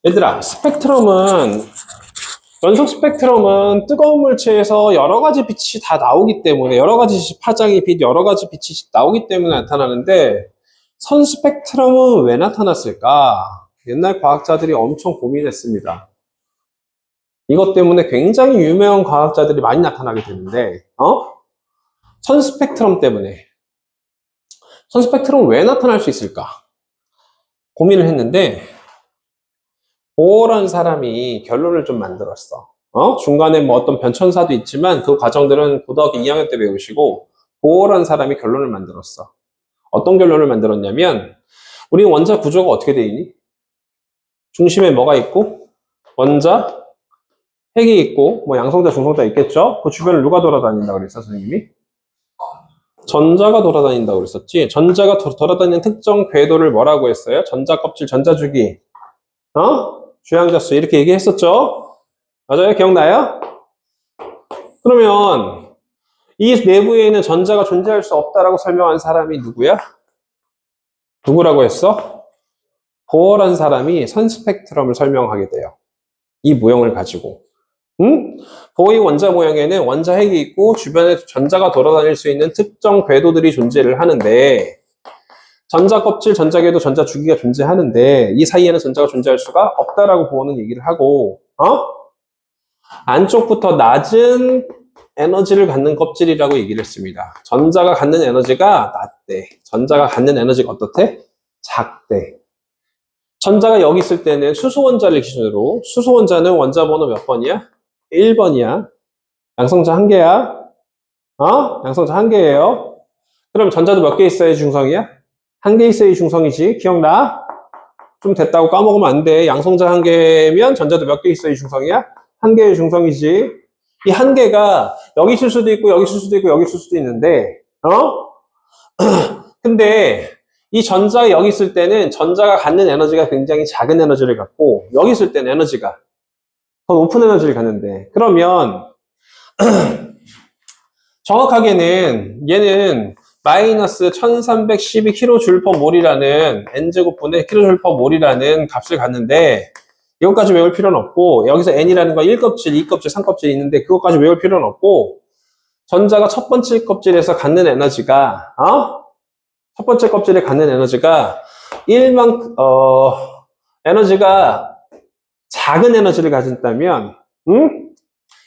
얘들아, 연속 스펙트럼은 뜨거운 물체에서 여러 가지 빛이 다 나오기 때문에, 여러 가지 파장의 빛, 여러 가지 빛이 나오기 때문에 나타나는데, 선 스펙트럼은 왜 나타났을까? 옛날 과학자들이 엄청 고민했습니다. 이것 때문에 굉장히 유명한 과학자들이 많이 나타나게 되는데, 선 스펙트럼 때문에. 선 스펙트럼은 왜 나타날 수 있을까? 고민을 했는데, 보어라는 사람이 결론을 좀 만들었어. 중간에 뭐 어떤 변천사도 있지만 그 과정들은 고등학교 2학년 때 배우시고, 보어라는 사람이 결론을 만들었어. 어떤 결론을 만들었냐면, 우리 원자 구조가 어떻게 돼 있니? 중심에 뭐가 있고, 원자, 핵이 있고, 뭐 양성자, 중성자 있겠죠? 그 주변을 누가 돌아다닌다고 그랬어, 선생님이? 전자가 돌아다닌다고 그랬었지. 전자가 돌아다니는 특정 궤도를 뭐라고 했어요? 전자 껍질, 전자 주기. 주양자수 이렇게 얘기했었죠? 맞아요? 기억나요? 그러면 이 내부에 있는 전자가 존재할 수 없다라고 설명한 사람이 누구야? 누구라고 했어? 보어란 사람이 선 스펙트럼을 설명하게 돼요. 이 모형을 가지고. 보어의 원자 모형에는 원자 핵이 있고 주변에 전자가 돌아다닐 수 있는 특정 궤도들이 존재를 하는데, 전자 껍질, 전자 궤도, 전자 주기가 존재하는데 이 사이에는 전자가 존재할 수가 없다라고 보어는 얘기를 하고, 안쪽부터 낮은 에너지를 갖는 껍질이라고 얘기를 했습니다. 전자가 갖는 에너지가 낮대. 전자가 갖는 에너지가 어떻대? 작대. 전자가 여기 있을 때는 수소원자를 기준으로, 수소원자는 원자 번호 몇 번이야? 1번이야. 양성자 한 개야. 양성자 한 개예요. 그럼 전자도 몇 개 있어야 중성이야? 한 개 있어야 중성이지. 기억나? 좀 됐다고 까먹으면 안 돼. 양성자 한 개면 전자도 몇 개 있어야 중성이야? 한 개의 중성이지. 이 한 개가 여기 있을 수도 있고, 여기 있을 수도 있고, 여기 있을 수도 있는데, 근데 이 전자가 여기 있을 때는 전자가 갖는 에너지가 굉장히 작은 에너지를 갖고, 여기 있을 때는 에너지가 더 높은 에너지를 갖는데, 그러면 정확하게는 얘는 마이너스 1312kJ/몰이라는 n제곱분의 kJ/몰이라는 값을 갖는데, 이것까지 외울 필요는 없고, 여기서 n이라는 거 1껍질, 2껍질, 3껍질이 있는데 그것까지 외울 필요는 없고, 전자가 첫 번째 껍질에서 갖는 에너지가, 첫 번째 껍질에 갖는 에너지가 에너지가 작은 에너지를 가진다면,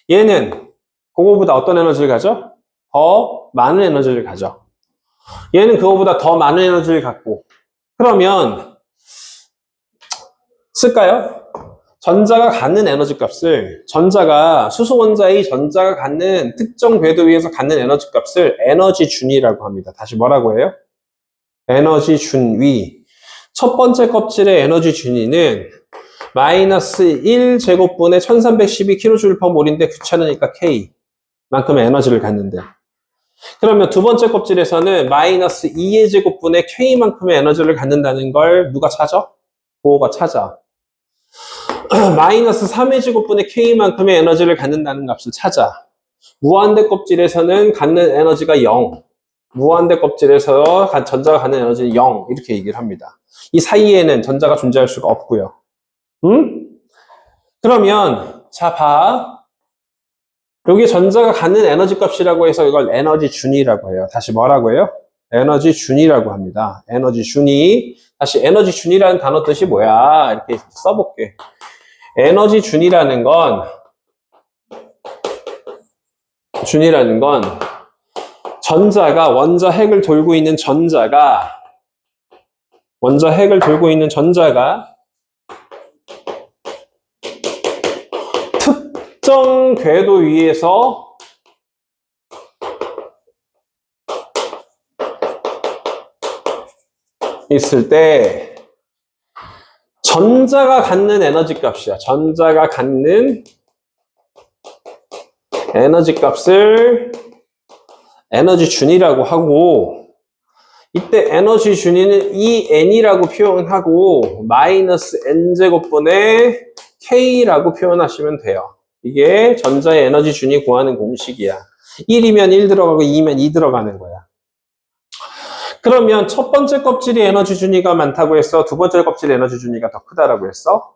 얘는 그거보다 어떤 에너지를 가져? 더 많은 에너지를 가져. 얘는 그거보다 더 많은 에너지를 갖고. 그러면 쓸까요? 전자가 갖는 에너지 값을, 수소원자의 전자가 갖는 특정 궤도 위에서 갖는 에너지 값을 에너지 준위라고 합니다. 다시 뭐라고 해요? 에너지 준위. 첫 번째 껍질의 에너지 준위는 마이너스 1제곱분의 1312kJ/몰인데 귀찮으니까 K 만큼의 에너지를 갖는데, 그러면 두 번째 껍질에서는 마이너스 2의 제곱분의 K만큼의 에너지를 갖는다는 걸 누가 찾아? 보어가 찾아. 마이너스 3의 제곱분의 K만큼의 에너지를 갖는다는 값을 찾아. 무한대 껍질에서는 갖는 에너지가 0. 무한대 껍질에서 전자가 갖는 에너지는 0. 이렇게 얘기를 합니다. 이 사이에는 전자가 존재할 수가 없고요. 그러면 자 봐. 여기 전자가 갖는 에너지 값이라고 해서 이걸 에너지 준위라고 해요. 다시 뭐라고 해요? 에너지 준위라고 합니다. 에너지 준위. 다시 에너지 준위라는 단어 뜻이 뭐야? 이렇게 써볼게. 에너지 준위라는 건 전자가 원자 핵을 돌고 있는 전자가 특정 궤도 위에서 있을 때 전자가 갖는 에너지 값이야. 전자가 갖는 에너지 값을 에너지 준위라고 하고, 이때 에너지 준위는 EN이라고 표현하고 마이너스 N제곱분의 K라고 표현하시면 돼요. 이게 전자의 에너지 준위 구하는 공식이야. 1이면 1 들어가고 2면 2 들어가는 거야. 그러면 첫 번째 껍질이 에너지 준위가 많다고 했어? 두 번째 껍질의 에너지 준위가 더 크다라고 했어?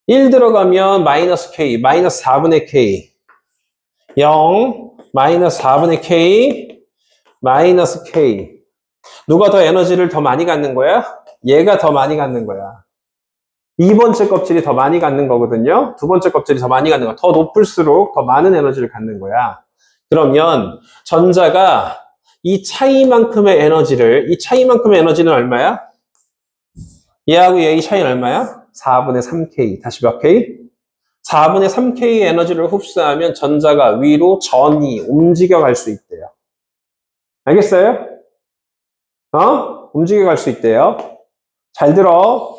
1 들어가면 마이너스 K, 마이너스 4분의 K. 0, 마이너스 4분의 K, 마이너스 K. 누가 더 에너지를 더 많이 갖는 거야? 얘가 더 많이 갖는 거야. 2번째 껍질이 더 많이 갖는 거거든요. 두 번째 껍질이 더 많이 갖는 거야. 더 높을수록 더 많은 에너지를 갖는 거야. 그러면 전자가 이 차이만큼의 에너지는 얼마야? 얘하고 얘의 차이는 얼마야? 4분의 3K. 다시 몇 K? 4분의 3K 에너지를 흡수하면 전자가 위로 전이 움직여갈 수 있대요. 알겠어요? 움직여갈 수 있대요. 잘 들어.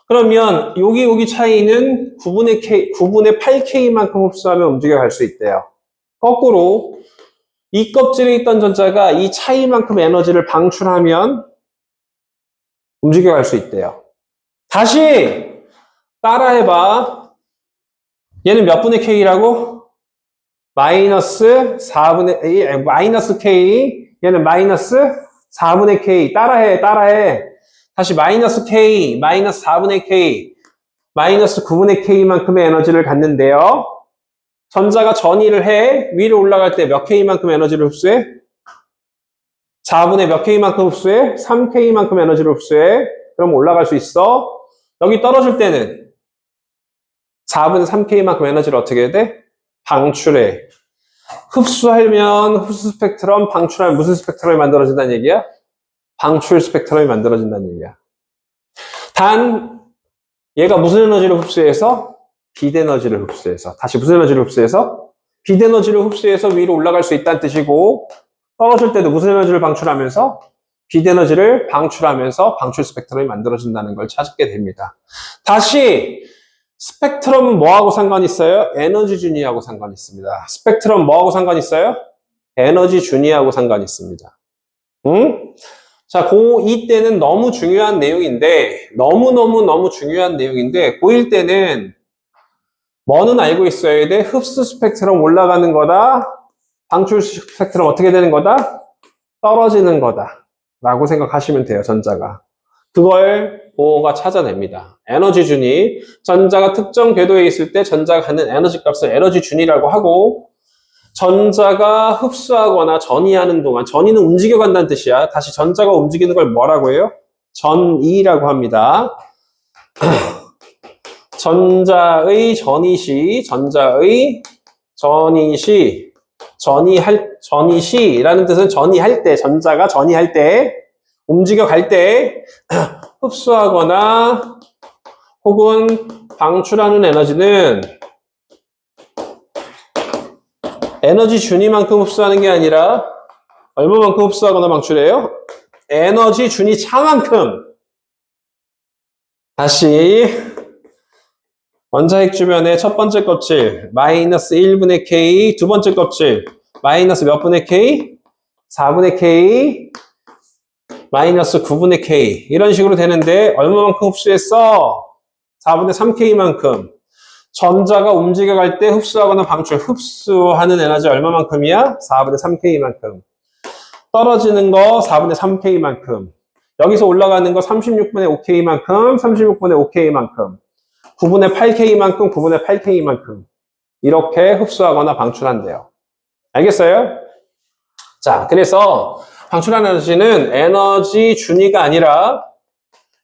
그러면 여기 차이는 9분의 8K만큼 흡수하면 움직여갈 수 있대요. 거꾸로 이 껍질에 있던 전자가 이 차이만큼 에너지를 방출하면 움직여갈 수 있대요. 다시 따라해봐. 얘는 몇 분의 K라고? 마이너스 4분의 마이너스 K. 얘는 마이너스 4분의 K. 따라해. 다시 마이너스 K, 마이너스 4분의 K, 마이너스 9분의 K만큼의 에너지를 갖는데요. 전자가 전이를 해. 위로 올라갈 때 몇 K만큼 에너지를 흡수해? 4분의 몇 K만큼 흡수해? 3K만큼 에너지를 흡수해. 그럼 올라갈 수 있어. 여기 떨어질 때는 4분의 3K만큼 에너지를 어떻게 해야 돼? 방출해. 흡수하면 흡수 스펙트럼, 방출하면 무슨 스펙트럼이 만들어진다는 얘기야? 방출 스펙트럼이 만들어진다는 얘기야. 단 얘가 무슨 에너지를 흡수해서? 빛 에너지를 흡수해서. 다시 무슨 에너지를 흡수해서? 빛 에너지를 흡수해서 위로 올라갈 수 있다는 뜻이고, 떨어질 때도 무슨 에너지를 방출하면서? 빛 에너지를 방출하면서 방출 스펙트럼이 만들어진다는 걸 찾게 됩니다. 다시 스펙트럼은 뭐하고 상관이 있어요? 에너지 준위하고 상관이 있습니다. 스펙트럼 뭐하고 상관이 있어요? 에너지 준위하고 상관이 있습니다. 응? 자, 고2 때는 너무 중요한 내용인데, 너무 중요한 내용인데, 고1 때는 뭐는 알고 있어야 돼? 흡수 스펙트럼 올라가는 거다. 방출 스펙트럼 어떻게 되는 거다? 떨어지는 거다. 라고 생각하시면 돼요, 전자가. 그걸 보호가 찾아냅니다. 에너지 준위. 전자가 특정 궤도에 있을 때 전자가 갖는 에너지 값을 에너지 준위라고 하고, 전자가 흡수하거나 전이하는 동안, 전이는 움직여간다는 뜻이야. 다시 전자가 움직이는 걸 뭐라고 해요? 전이라고 합니다. 전자의 전이시라는 뜻은 전이할 때, 전자가 전이할 때, 움직여갈 때, 흡수하거나 혹은 방출하는 에너지는 에너지 준위만큼 흡수하는 게 아니라 얼마만큼 흡수하거나 방출해요? 에너지 준위 차만큼. 다시 원자핵 주변의 첫 번째 껍질 마이너스 1분의 K, 두 번째 껍질 마이너스 몇 분의 K? 4분의 K, 마이너스 9분의 K. 이런 식으로 되는데 얼마만큼 흡수했어? 4분의 3K만큼. 전자가 움직여갈 때 흡수하거나 흡수하는 에너지 얼마만큼이야? 4분의 3K만큼. 떨어지는 거 4분의 3K만큼. 여기서 올라가는 거 36분의 5K만큼, 36분의 5K만큼. 9분의 8K만큼, 9분의 8K만큼. 이렇게 흡수하거나 방출한대요. 알겠어요? 자, 그래서 방출하는 에너지는 에너지 준위가 아니라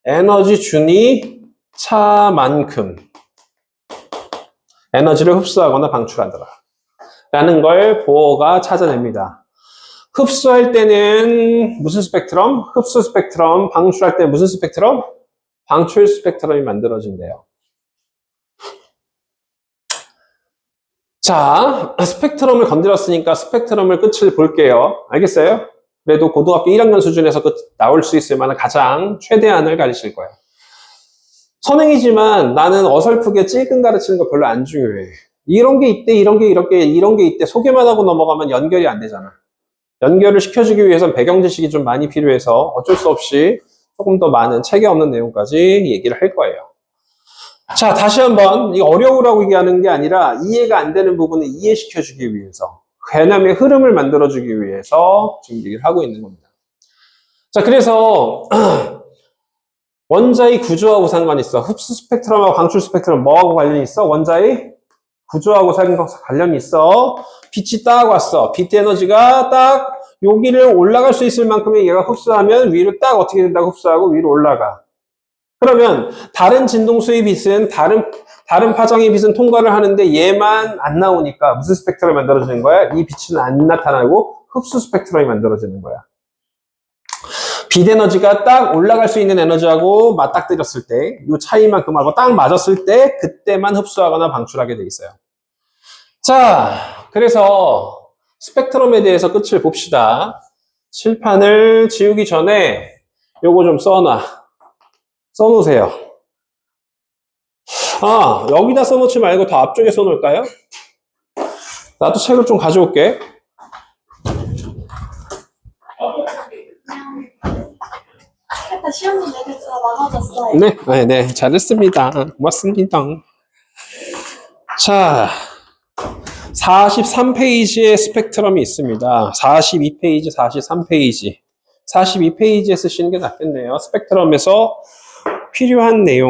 에너지 준위 차만큼 에너지를 흡수하거나 방출하더라. 라는 걸 보어가 찾아냅니다. 흡수할 때는 무슨 스펙트럼? 흡수 스펙트럼. 방출할 때는 무슨 스펙트럼? 방출 스펙트럼이 만들어진대요. 자, 스펙트럼을 건드렸으니까 스펙트럼을 끝을 볼게요. 알겠어요? 그래도 고등학교 1학년 수준에서 나올 수 있을 만한 가장 최대한을 가르칠 거예요. 선행이지만 나는 어설프게 찔끔 가르치는 거 별로 안 중요해. 이런 게 있대, 이런 게 있대. 소개만 하고 넘어가면 연결이 안 되잖아. 연결을 시켜주기 위해선 배경 지식이 좀 많이 필요해서 어쩔 수 없이 조금 더 많은 체계 없는 내용까지 얘기를 할 거예요. 자, 다시 한번 이 어려우라고 얘기하는 게 아니라 이해가 안 되는 부분을 이해시켜주기 위해서 개념의 흐름을 만들어주기 위해서 지금 얘기를 하고 있는 겁니다. 자, 그래서 원자의 구조하고 상관이 있어. 흡수 스펙트럼하고 방출 스펙트럼 뭐하고 관련이 있어? 원자의 구조하고 관련이 있어. 빛이 딱 왔어. 빛 에너지가 딱 여기를 올라갈 수 있을 만큼의 얘가 흡수하면 위로 딱 어떻게 된다고 흡수하고 위로 올라가. 그러면 다른 진동수의 빛은 다른 파장의 빛은 통과를 하는데 얘만 안 나오니까 무슨 스펙트럼이 만들어지는 거야? 이 빛은 안 나타나고 흡수 스펙트럼이 만들어지는 거야. 빛 에너지가 딱 올라갈 수 있는 에너지하고 맞닥뜨렸을 때, 이 차이만큼하고 딱 맞았을 때, 그때만 흡수하거나 방출하게 돼 있어요. 자, 그래서 스펙트럼에 대해서 끝을 봅시다. 칠판을 지우기 전에 요거 좀 써놓으세요. 아, 여기다 써놓지 말고 더 앞쪽에 써놓을까요? 나도 책을 좀 가져올게. 시험이 내겠어 많아졌어요. 네, 잘했습니다. 고맙습니다. 자, 43페이지에 스펙트럼이 있습니다. 42페이지, 43페이지. 42페이지에 쓰시는 게 낫겠네요. 스펙트럼에서 필요한 내용.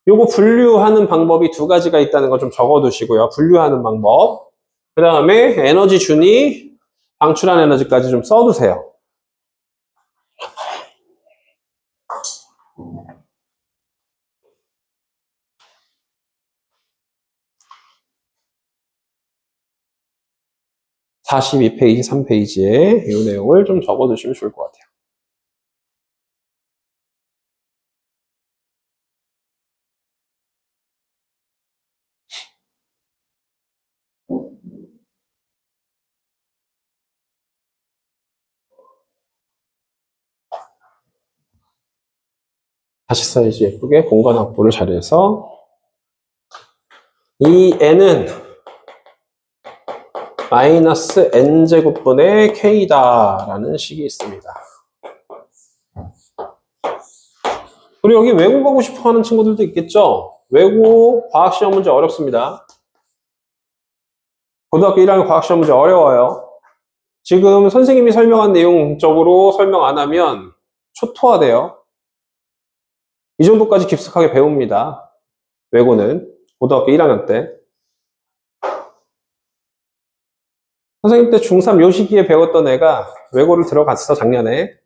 요거 분류하는 방법이 두 가지가 있다는 거 좀 적어 두시고요. 분류하는 방법. 그 다음에 에너지 준위, 방출한 에너지까지 좀 써두세요. (42페이지) (3페이지에) 이 내용을 좀 적어 두시면 좋을 것 같아요. 다시 써야지 예쁘게 공간 확보를 잘해서 이 n은 마이너스 n제곱분의 k다 라는 식이 있습니다. 그리고 여기 외고 가고 싶어 하는 친구들도 있겠죠? 외고 과학시험 문제 어렵습니다. 고등학교 1학년 과학시험 문제 어려워요. 지금 선생님이 설명한 내용적으로 설명 안 하면 초토화돼요. 이 정도까지 깊숙하게 배웁니다. 외고는 고등학교 1학년 때. 선생님 때 중3 요 시기에 배웠던 애가 외고를 들어갔어, 작년에.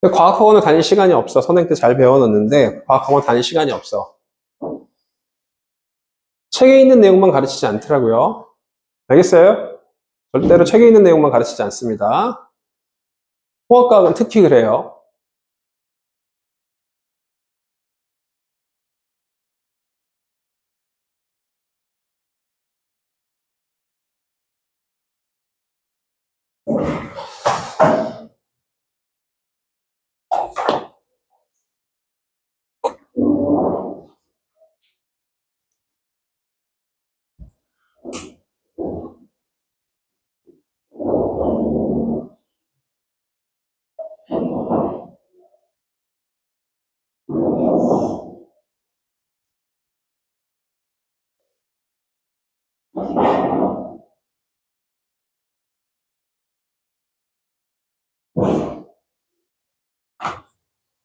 근데 과학학원을 다닐 시간이 없어. 선생 때 잘 배워놨는데 과학학원 다닐 시간이 없어. 책에 있는 내용만 가르치지 않더라고요. 알겠어요? 절대로 책에 있는 내용만 가르치지 않습니다. 통합과학은 특히 그래요.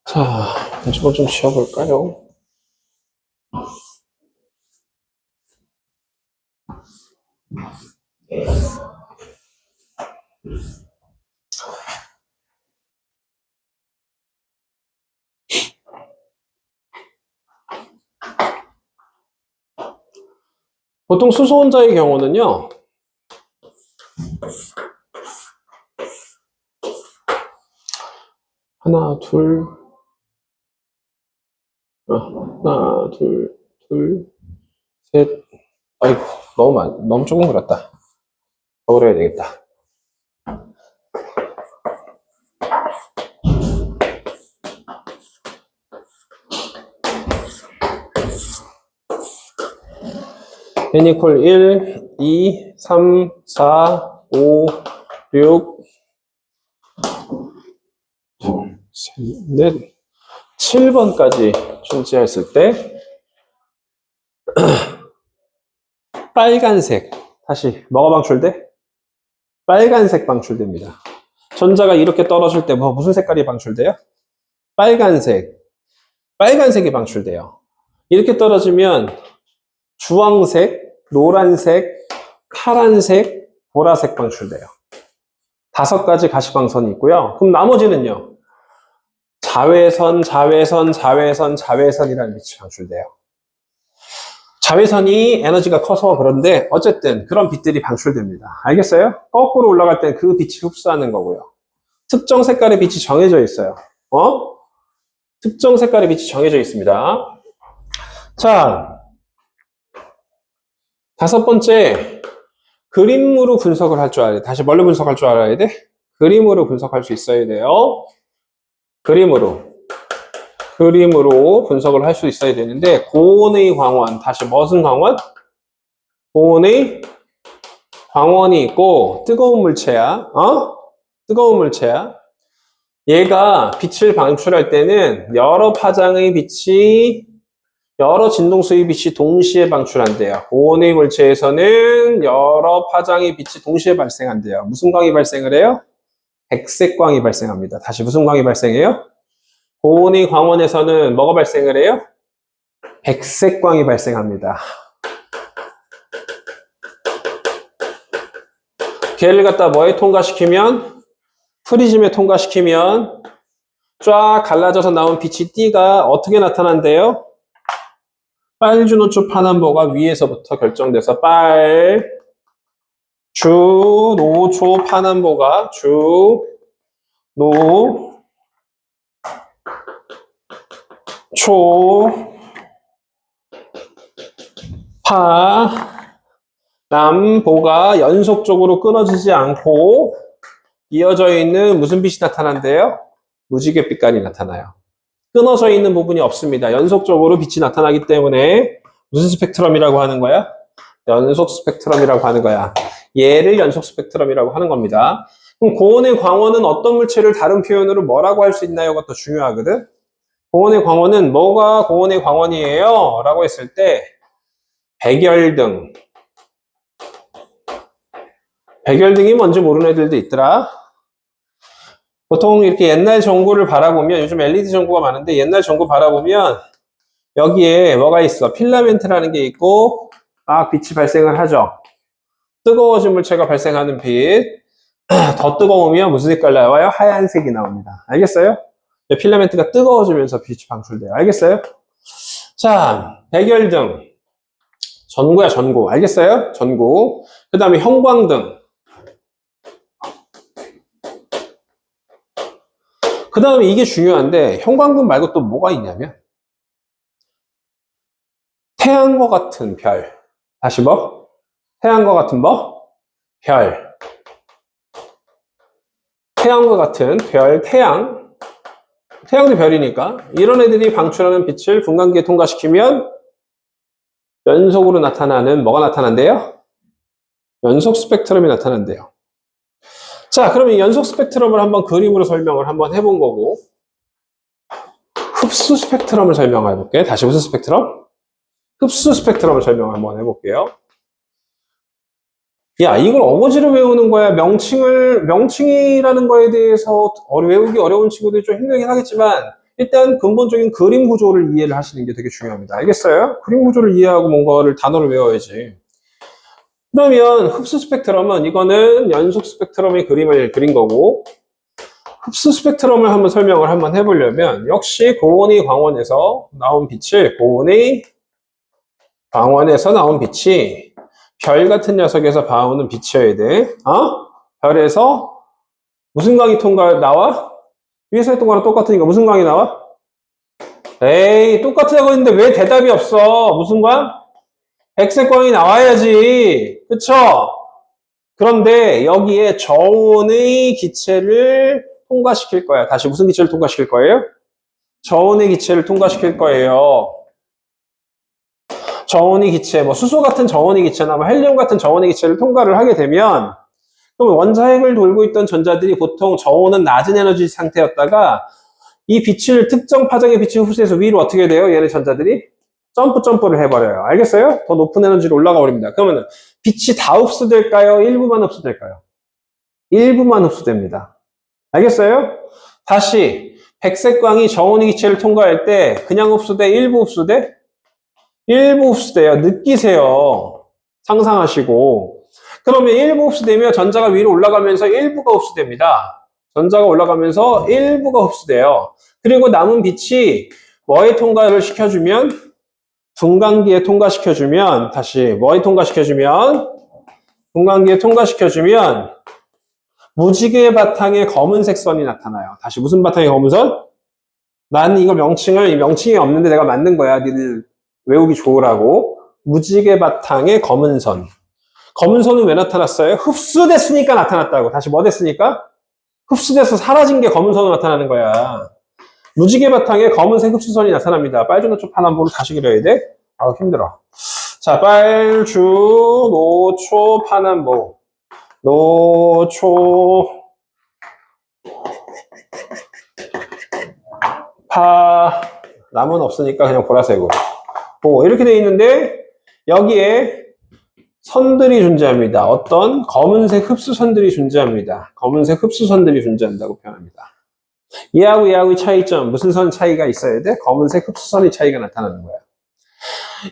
자, 이걸 좀 지워볼까요? 보통 수소원자의 경우는요, 하나, 둘, 셋. 아이고, 너무 조금 그렸다. 더 그려야 되겠다. n equal 1, 2, 3, 4, 5, 6, 7, 넷, 7번까지 존재했을 때 빨간색 다시 뭐가 방출돼? 빨간색 방출됩니다. 전자가 이렇게 떨어질 때 무슨 색깔이 방출돼요? 빨간색. 빨간색이 방출돼요. 이렇게 떨어지면 주황색, 노란색, 파란색, 보라색 방출돼요. 5가지 가시광선이 있고요. 그럼 나머지는요. 자외선, 자외선, 자외선, 자외선이라는 빛이 방출돼요. 자외선이 에너지가 커서 그런데 어쨌든 그런 빛들이 방출됩니다. 알겠어요? 거꾸로 올라갈 땐 그 빛이 흡수하는 거고요. 특정 색깔의 빛이 정해져 있어요. 특정 색깔의 빛이 정해져 있습니다. 자, 5번째, 그림으로 분석을 할 줄 알아야 돼. 다시 뭘로 분석할 줄 알아야 돼? 그림으로 분석할 수 있어야 돼요. 그림으로 분석을 할 수 있어야 되는데, 고온의 광원, 다시 무슨 광원? 고온의 광원이 있고, 뜨거운 물체야. 뜨거운 물체야. 얘가 빛을 방출할 때는 여러 파장의 빛이, 여러 진동수의 빛이 동시에 방출한대요. 고온의 물체에서는 여러 파장의 빛이 동시에 발생한대요. 무슨 광이 발생을 해요? 백색광이 발생합니다. 다시 무슨 광이 발생해요? 고온의 광원에서는 뭐가 발생을 해요? 백색광이 발생합니다. 걔를 갖다 뭐에 통과시키면? 프리즘에 통과시키면 쫙 갈라져서 나온 빛이 띠가 어떻게 나타난대요? 빨주노초 파남보가 위에서부터 결정돼서 주노초 파남보가 남보가 연속적으로 끊어지지 않고 이어져 있는 무슨 빛이 나타난대요? 무지개 빛깔이 나타나요. 끊어져 있는 부분이 없습니다. 연속적으로 빛이 나타나기 때문에 무슨 스펙트럼이라고 하는 거야? 연속 스펙트럼이라고 하는 거야. 얘를 연속 스펙트럼이라고 하는 겁니다. 그럼 고온의 광원은 어떤 물체를 다른 표현으로 뭐라고 할 수 있나요가 또 중요하거든. 고온의 광원은 뭐가 고온의 광원이에요? 라고 했을 때 백열등. 백열등이 뭔지 모르는 애들도 있더라. 보통 이렇게 옛날 전구를 바라보면, 요즘 LED 전구가 많은데 옛날 전구 바라보면 여기에 뭐가 있어? 필라멘트라는 게 있고 빛이 발생을 하죠. 뜨거워진 물체가 발생하는 빛. 더 뜨거우면 무슨 색깔 나와요? 하얀색이 나옵니다. 알겠어요? 필라멘트가 뜨거워지면서 빛이 방출돼요. 알겠어요? 자, 백열등. 전구야, 전구. 알겠어요? 전구. 그 다음에 형광등. 그 다음에 이게 중요한데, 형광등 말고 또 뭐가 있냐면, 태양과 같은 별. 다시 뭐? 태양과 같은 뭐? 별. 태양과 같은 별, 태양도 별이니까, 이런 애들이 방출하는 빛을 분광기에 통과시키면, 연속으로 나타나는, 뭐가 나타난대요? 연속 스펙트럼이 나타난대요. 자, 그러면 연속 스펙트럼을 한번 그림으로 설명을 한번 해본 거고, 흡수 스펙트럼을 설명해 볼게요. 다시 무슨 스펙트럼? 흡수 스펙트럼을 설명 한번 해볼게요. 야, 이걸 어거지로 외우는 거야. 명칭이라는 거에 대해서 외우기 어려운 친구들이 좀 힘들긴 하겠지만, 일단 근본적인 그림 구조를 이해를 하시는 게 되게 중요합니다. 알겠어요? 그림 구조를 이해하고 뭔가를 단어를 외워야지. 그러면 흡수 스펙트럼은 이거는 연속 스펙트럼의 그림을 그린 거고, 흡수 스펙트럼을 한번 설명을 한번 해보려면 역시 고온의 광원에서 나온 빛이 별 같은 녀석에서 나오는 빛이어야 돼. 별에서 무슨 광이 나와? 위에서 했던 거랑 똑같으니까 무슨 광이 나와? 에이, 똑같다고 했는데 왜 대답이 없어? 무슨 광? 백색광이 나와야지. 그쵸? 그런데 여기에 저온의 기체를 통과시킬 거야. 다시 무슨 기체를 통과시킬 거예요? 저온의 기체를 통과시킬 거예요. 저온의 기체, 뭐 수소 같은 저온의 기체나 뭐 헬륨 같은 저온의 기체를 통과를 하게 되면, 그럼 원자핵을 돌고 있던 전자들이 보통 저온은 낮은 에너지 상태였다가 이 빛을 특정 파장의 빛을 흡수해서 위로 어떻게 돼요? 얘네 전자들이 점프를 해버려요. 알겠어요? 더 높은 에너지로 올라가 버립니다. 그러면 빛이 다 흡수될까요? 일부만 흡수될까요? 일부만 흡수됩니다. 알겠어요? 다시 백색광이 정원의 기체를 통과할 때 그냥 흡수돼? 일부 흡수돼? 일부 흡수돼요. 느끼세요. 상상하시고. 그러면 일부 흡수되면 전자가 위로 올라가면서 일부가 흡수됩니다. 전자가 올라가면서 일부가 흡수돼요. 그리고 남은 빛이 뭐에 통과를 시켜주면? 분광기에 통과시켜주면, 다시 뭐에 통과시켜주면? 분광기에 통과시켜주면 무지개 바탕에 검은색 선이 나타나요. 다시 무슨 바탕에 검은 선? 나는 이거 명칭이 없는데 내가 만든 거야. 니들 외우기 좋으라고. 무지개 바탕에 검은 선. 검은 선은 왜 나타났어요? 흡수됐으니까 나타났다고. 다시 뭐 됐으니까? 흡수돼서 사라진 게 검은 선으로 나타나는 거야. 무지개 바탕에 검은색 흡수선이 나타납니다. 빨주노초 파남보를 다시 그려야 돼? 아우 힘들어. 자, 빨주, 노초, 파남보. 노초, 파, 남은 없으니까 그냥 보라색으로. 이렇게 돼 있는데 여기에 선들이 존재합니다. 어떤 검은색 흡수선들이 존재합니다. 검은색 흡수선들이 존재한다고 표현합니다. 얘하고 차이점, 무슨 선 차이가 있어야 돼? 검은색 흡수선의 차이가 나타나는 거야.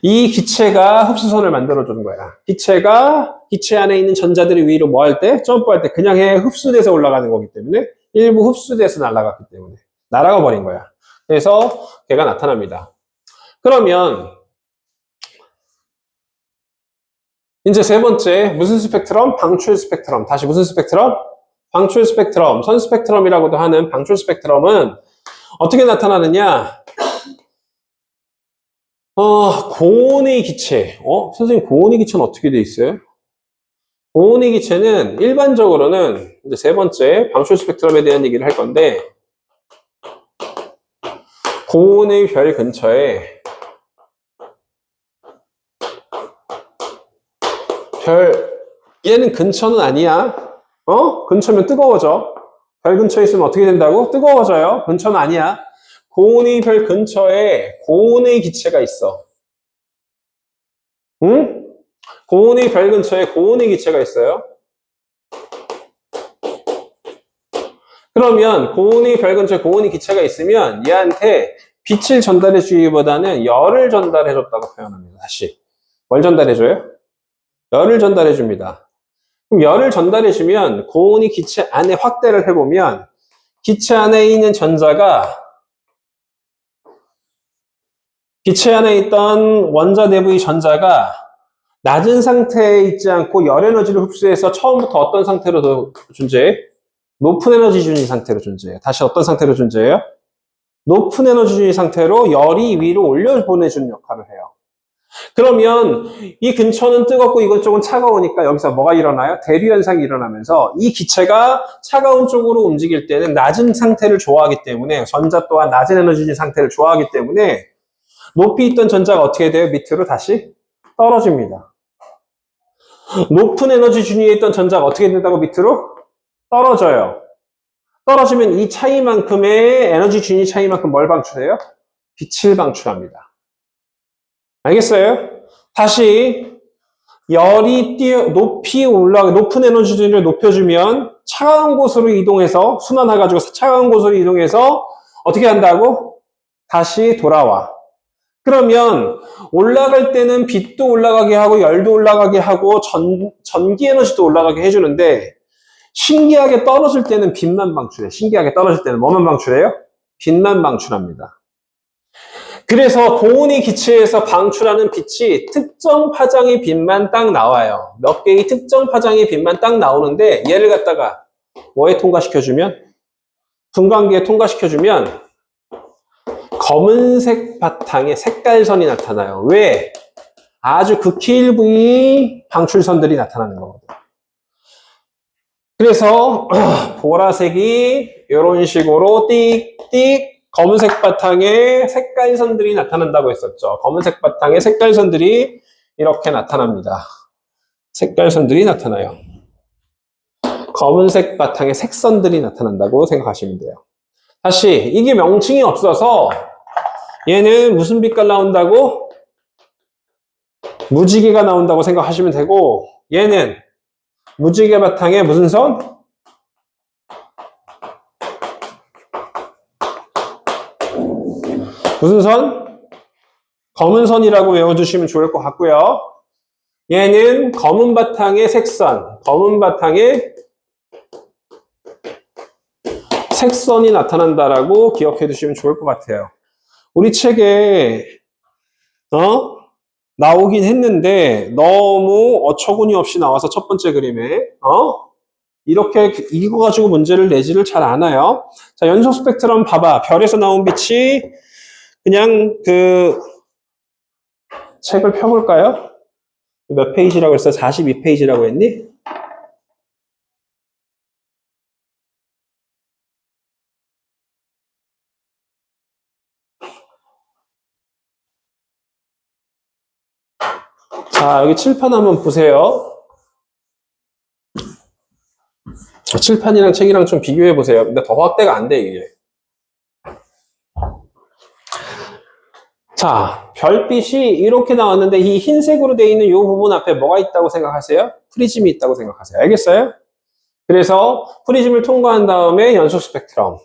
이 기체가 흡수선을 만들어주는 거야. 기체가 기체 안에 있는 전자들이 위로 뭐 할 때? 점프할 때 그냥 흡수돼서 올라가는 거기 때문에 일부 흡수돼서 날아갔기 때문에 날아가 버린 거야. 그래서 걔가 나타납니다. 그러면 이제 세 번째 무슨 스펙트럼? 방출 스펙트럼. 다시 무슨 스펙트럼? 방출 스펙트럼. 선 스펙트럼이라고도 하는 방출 스펙트럼은 어떻게 나타나느냐? 고온의 기체. 선생님, 고온의 기체는 어떻게 돼 있어요? 고온의 기체는 일반적으로는 이제 세 번째 방출 스펙트럼에 대한 얘기를 할 건데, 고온의 별 근처에 얘는 근처는 아니야. 근처면 뜨거워져. 별 근처에 있으면 어떻게 된다고? 뜨거워져요. 근처는 아니야. 고온의 별 근처에 고온의 기체가 있어. 응? 고온의 별 근처에 고온의 기체가 있어요. 그러면 고온의 별 근처에 고온의 기체가 있으면 얘한테 빛을 전달해 주기보다는 열을 전달해 줬다고 표현합니다. 다시. 뭘 전달해 줘요? 열을 전달해 줍니다. 그럼 열을 전달해 주면 고온의 기체 안에 확대를 해보면 기체 안에 있는 전자가 기체 안에 있던 원자 내부의 전자가 낮은 상태에 있지 않고 열 에너지를 흡수해서 처음부터 어떤 상태로 존재해? 높은 에너지 준위 상태로 존재해요. 다시 어떤 상태로 존재해요? 높은 에너지 준위 상태로 열이 위로 올려 보내주는 역할을 해요. 그러면 이 근처는 뜨겁고 이건 쪽은 차가우니까 여기서 뭐가 일어나요? 대류 현상이 일어나면서 이 기체가 차가운 쪽으로 움직일 때는 낮은 상태를 좋아하기 때문에 전자 또한 낮은 에너지 준위 상태를 좋아하기 때문에 높이 있던 전자가 어떻게 돼요? 밑으로 다시 떨어집니다. 높은 에너지 준위에 있던 전자가 어떻게 된다고 밑으로? 떨어져요. 떨어지면 이 차이만큼의 에너지 준위 차이만큼 뭘 방출해요? 빛을 방출합니다. 알겠어요? 다시 열이 높은 에너지 준위를 높여주면 차가운 곳으로 이동해서 순환해가지고 차가운 곳으로 이동해서 어떻게 한다고? 다시 돌아와. 그러면 올라갈 때는 빛도 올라가게 하고 열도 올라가게 하고 전기 에너지도 올라가게 해주는데 신기하게 떨어질 때는 빛만 방출해. 신기하게 떨어질 때는 뭐만 방출해요? 빛만 방출합니다. 그래서 고온의 기체에서 방출하는 빛이 특정 파장의 빛만 딱 나와요. 몇 개의 특정 파장의 빛만 딱 나오는데 얘를 갖다가 뭐에 통과시켜주면? 분광기에 통과시켜주면 검은색 바탕에 색깔선이 나타나요. 왜? 아주 극히 일부의 방출선들이 나타나는 거거든요. 그래서 보라색이 이런 식으로 띡띡 검은색 바탕에 색깔선들이 나타난다고 했었죠. 검은색 바탕에 색깔선들이 이렇게 나타납니다. 색깔선들이 나타나요. 검은색 바탕에 색선들이 나타난다고 생각하시면 돼요. 다시 이게 명칭이 없어서 얘는 무슨 빛깔 나온다고? 무지개가 나온다고 생각하시면 되고 얘는 무지개 바탕에 무슨 선? 무슨 선? 검은 선이라고 외워주시면 좋을 것 같고요. 얘는 검은 바탕의 색선, 검은 바탕의 색선이 나타난다라고 기억해 두시면 좋을 것 같아요. 우리 책에 나오긴 했는데 너무 어처구니 없이 나와서 첫 번째 그림에 이렇게 이거 가지고 문제를 내지를 잘 않아요. 자, 연속 스펙트럼 봐봐. 별에서 나온 빛이 그냥 그 책을 펴볼까요? 몇 페이지라고 했어? 42페이지라고 했니? 자, 여기 칠판 한번 보세요. 칠판이랑 책이랑 좀 비교해 보세요. 근데 더 확대가 안 돼, 이게. 자, 별빛이 이렇게 나왔는데 이 흰색으로 되어 있는 이 부분 앞에 뭐가 있다고 생각하세요? 프리즘이 있다고 생각하세요. 알겠어요? 그래서 프리즘을 통과한 다음에 연속 스펙트럼.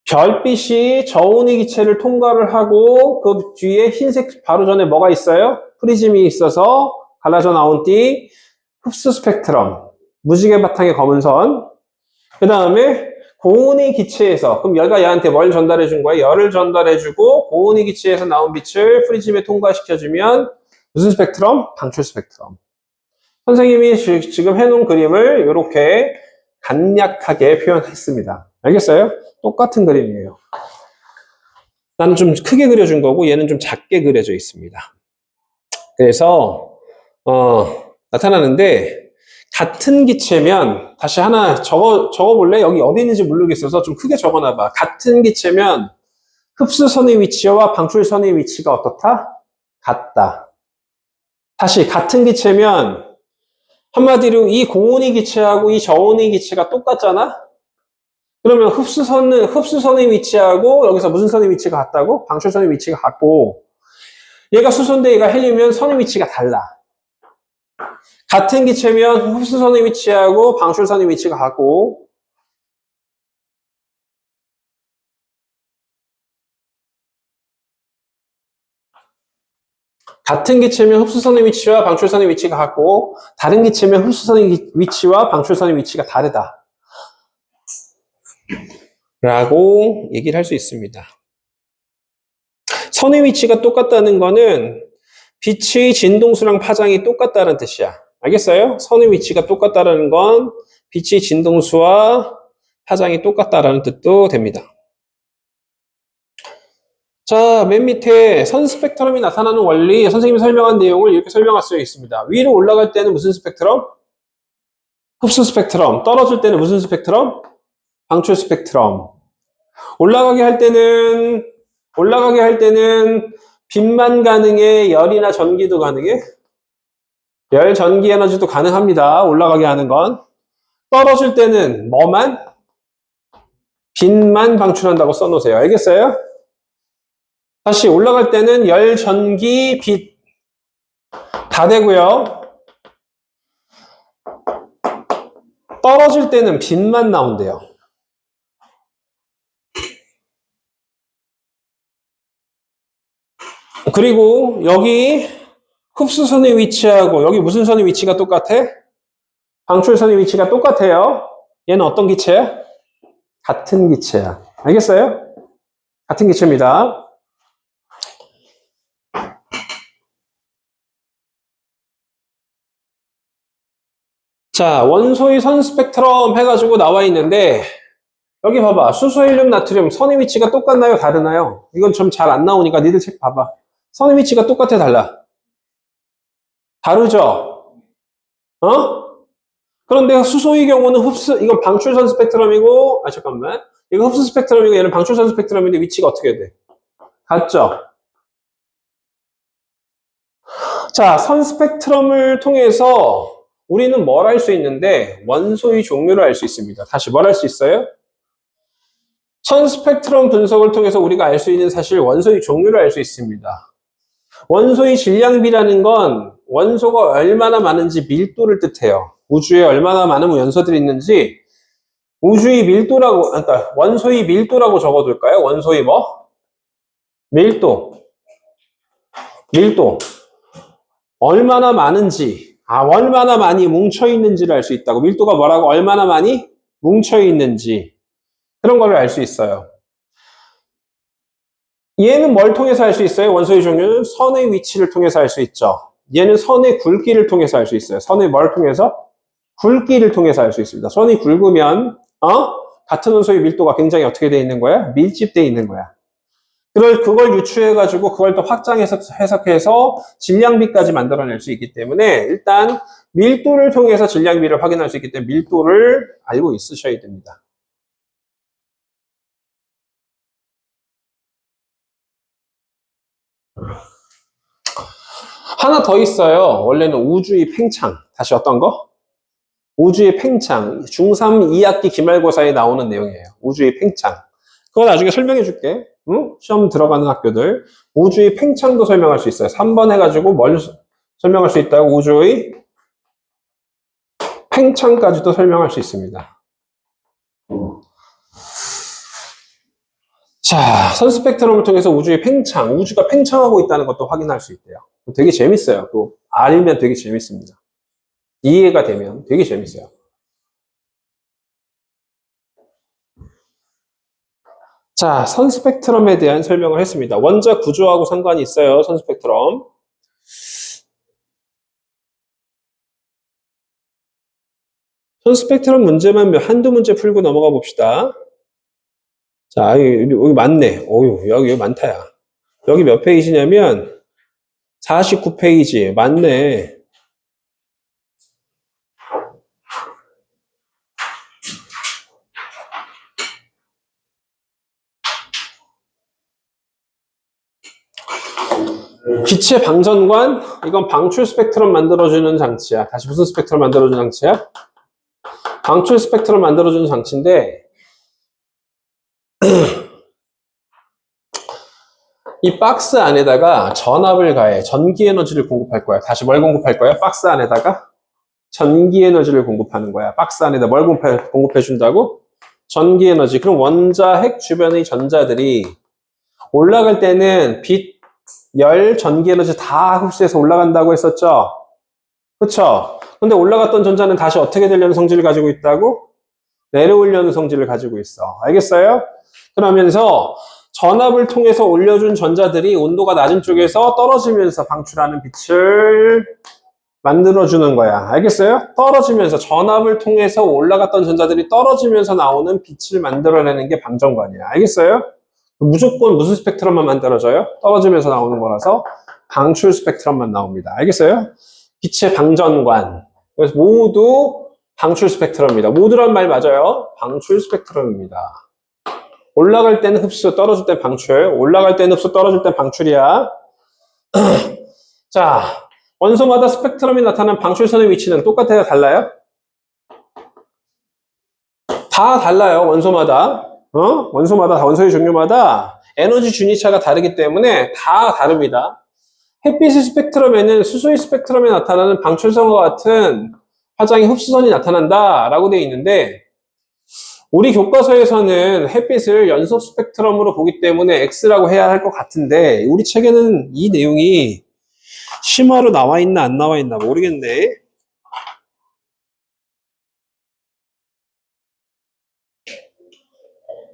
별빛이 저온의 기체를 통과를 하고 그 뒤에 흰색 바로 전에 뭐가 있어요? 프리즘이 있어서 갈라져 나온 띠 흡수 스펙트럼. 무지개 바탕의 검은 선. 그 다음에 고온의 기체에서, 그럼 얘가 얘한테 뭘 전달해 준 거야? 열을 전달해 주고 고온의 기체에서 나온 빛을 프리즘에 통과시켜주면 무슨 스펙트럼? 방출 스펙트럼. 선생님이 지금 해놓은 그림을 이렇게 간략하게 표현했습니다. 알겠어요? 똑같은 그림이에요. 나는 좀 크게 그려준 거고 얘는 좀 작게 그려져 있습니다. 그래서 나타나는데 같은 기체면 다시 하나 적어볼래? 여기 어디 있는지 모르겠어서 좀 크게 적어놔봐. 같은 기체면 흡수선의 위치와 방출선의 위치가 어떻다? 같다. 다시 같은 기체면 한마디로 이 고온의 기체하고 이 저온의 기체가 똑같잖아? 그러면 흡수선의 위치하고 여기서 무슨 선의 위치가 같다고? 방출선의 위치가 같고 얘가 수소인데 얘가 헬륨이면 선의 위치가 달라. 같은 기체면 흡수선의 위치하고 방출선의 위치가 같고 같은 기체면 흡수선의 위치와 방출선의 위치가 같고 다른 기체면 흡수선의 위치와 방출선의 위치가 다르다. 라고 얘기를 할 수 있습니다. 선의 위치가 똑같다는 거는 빛의 진동수랑 파장이 똑같다는 뜻이야. 알겠어요? 선의 위치가 똑같다는 건 빛의 진동수와 파장이 똑같다라는 뜻도 됩니다. 자, 맨 밑에 선 스펙트럼이 나타나는 원리, 선생님이 설명한 내용을 이렇게 설명할 수 있습니다. 위로 올라갈 때는 무슨 스펙트럼? 흡수 스펙트럼. 떨어질 때는 무슨 스펙트럼? 방출 스펙트럼. 올라가게 할 때는 빛만 가능해? 열이나 전기도 가능해? 열, 전기, 에너지도 가능합니다. 올라가게 하는 건. 떨어질 때는 뭐만? 빛만 방출한다고 써놓으세요. 알겠어요? 다시 올라갈 때는 열, 전기, 빛 다 되고요. 떨어질 때는 빛만 나온대요. 그리고 여기 흡수선의 위치하고 여기 무슨 선의 위치가 똑같아? 방출선의 위치가 똑같아요. 얘는 어떤 기체야? 같은 기체야. 알겠어요? 같은 기체입니다. 자, 원소의 선 스펙트럼 해가지고 나와 있는데 여기 봐봐. 수소, 헬륨, 나트륨 선의 위치가 똑같나요? 다르나요? 이건 좀 잘 안 나오니까 니들 책 봐봐. 선의 위치가 똑같아, 달라? 다르죠? 그런데 수소의 경우는 이건 방출선 스펙트럼이고, 잠깐만. 이거 흡수 스펙트럼이고 얘는 방출선 스펙트럼인데 위치가 어떻게 돼? 같죠? 자, 선 스펙트럼을 통해서 우리는 뭘 알 수 있는데 원소의 종류를 알 수 있습니다. 다시 뭘 알 수 있어요? 선 스펙트럼 분석을 통해서 우리가 알 수 있는 사실 원소의 종류를 알 수 있습니다. 원소의 질량비라는 건 원소가 얼마나 많은지 밀도를 뜻해요. 우주에 얼마나 많은 원소들이 있는지 우주의 밀도라고, 그러니까 원소의 밀도라고 적어둘까요? 원소의 뭐? 밀도. 얼마나 많은지, 얼마나 많이 뭉쳐있는지를 알 수 있다고. 밀도가 뭐라고? 얼마나 많이 뭉쳐있는지. 그런 거를 알 수 있어요. 얘는 뭘 통해서 알 수 있어요? 원소의 종류는 선의 위치를 통해서 알 수 있죠. 얘는 선의 굵기를 통해서 알 수 있어요. 선의 뭘 통해서? 굵기를 통해서 알 수 있습니다. 선이 굵으면, 같은 원소의 밀도가 굉장히 어떻게 되어 있는 거야? 밀집되어 있는 거야. 그걸 유추해가지고 그걸 또 해석해서 질량비까지 만들어낼 수 있기 때문에 일단 밀도를 통해서 질량비를 확인할 수 있기 때문에 밀도를 알고 있으셔야 됩니다. 하나 더 있어요. 원래는 우주의 팽창. 다시 어떤 거? 우주의 팽창. 중3 2학기 기말고사에 나오는 내용이에요. 우주의 팽창. 그거 나중에 설명해 줄게. 응? 시험 들어가는 학교들. 우주의 팽창도 설명할 수 있어요. 3번 해가지고 뭘 설명할 수 있다고? 우주의 팽창까지도 설명할 수 있습니다. 자, 선 스펙트럼을 통해서 우주의 팽창, 우주가 팽창하고 있다는 것도 확인할 수 있대요. 되게 재밌어요. 또 알면 되게 재밌습니다. 이해가 되면 되게 재밌어요. 자, 선 스펙트럼에 대한 설명을 했습니다. 원자 구조하고 상관이 있어요. 선 스펙트럼. 선 스펙트럼 문제만 한두 문제 풀고 넘어가 봅시다. 자, 여기 많네. 어휴, 여기 많다야. 여기 몇 페이지냐면 49페이지. 맞네. 기체 방전관, 이건 방출 스펙트럼 만들어주는 장치야. 다시 무슨 스펙트럼 만들어주는 장치야? 방출 스펙트럼 만들어주는 장치인데 이 박스 안에다가 전압을 가해 전기 에너지를 공급할 거야. 다시 뭘 공급할 거야? 박스 안에다가 전기 에너지를 공급하는 거야. 박스 안에다 뭘 공급해 준다고? 전기 에너지. 그럼 원자 핵 주변의 전자들이 올라갈 때는 빛, 열, 전기 에너지 다 흡수해서 올라간다고 했었죠? 그쵸? 근데 올라갔던 전자는 다시 어떻게 되려는 성질을 가지고 있다고? 내려오려는 성질을 가지고 있어. 알겠어요? 그러면서 전압을 통해서 올려준 전자들이 온도가 낮은 쪽에서 떨어지면서 방출하는 빛을 만들어주는 거야. 알겠어요? 떨어지면서 전압을 통해서 올라갔던 전자들이 떨어지면서 나오는 빛을 만들어내는 게 방전관이야. 알겠어요? 무조건 무슨 스펙트럼만 만들어져요? 떨어지면서 나오는 거라서 방출 스펙트럼만 나옵니다. 알겠어요? 빛의 방전관. 그래서 모두 방출 스펙트럼입니다. 모두란 말 맞아요? 방출 스펙트럼입니다. 올라갈 때는 흡수, 떨어질 때 방출. 올라갈 때는 흡수, 떨어질 때 방출이야. 자, 원소마다 스펙트럼이 나타난 방출선의 위치는 똑같아요? 달라요? 다 달라요, 원소마다. 원소마다, 원소의 종류마다 에너지 준위차가 다르기 때문에 다 다릅니다. 햇빛의 스펙트럼에는 수소의 스펙트럼에 나타나는 방출선과 같은 화장의 흡수선이 나타난다 라고 되어 있는데 우리 교과서에서는 햇빛을 연속 스펙트럼으로 보기 때문에 X라고 해야 할 것 같은데 우리 책에는 이 내용이 심화로 나와 있나 안 나와 있나 모르겠네.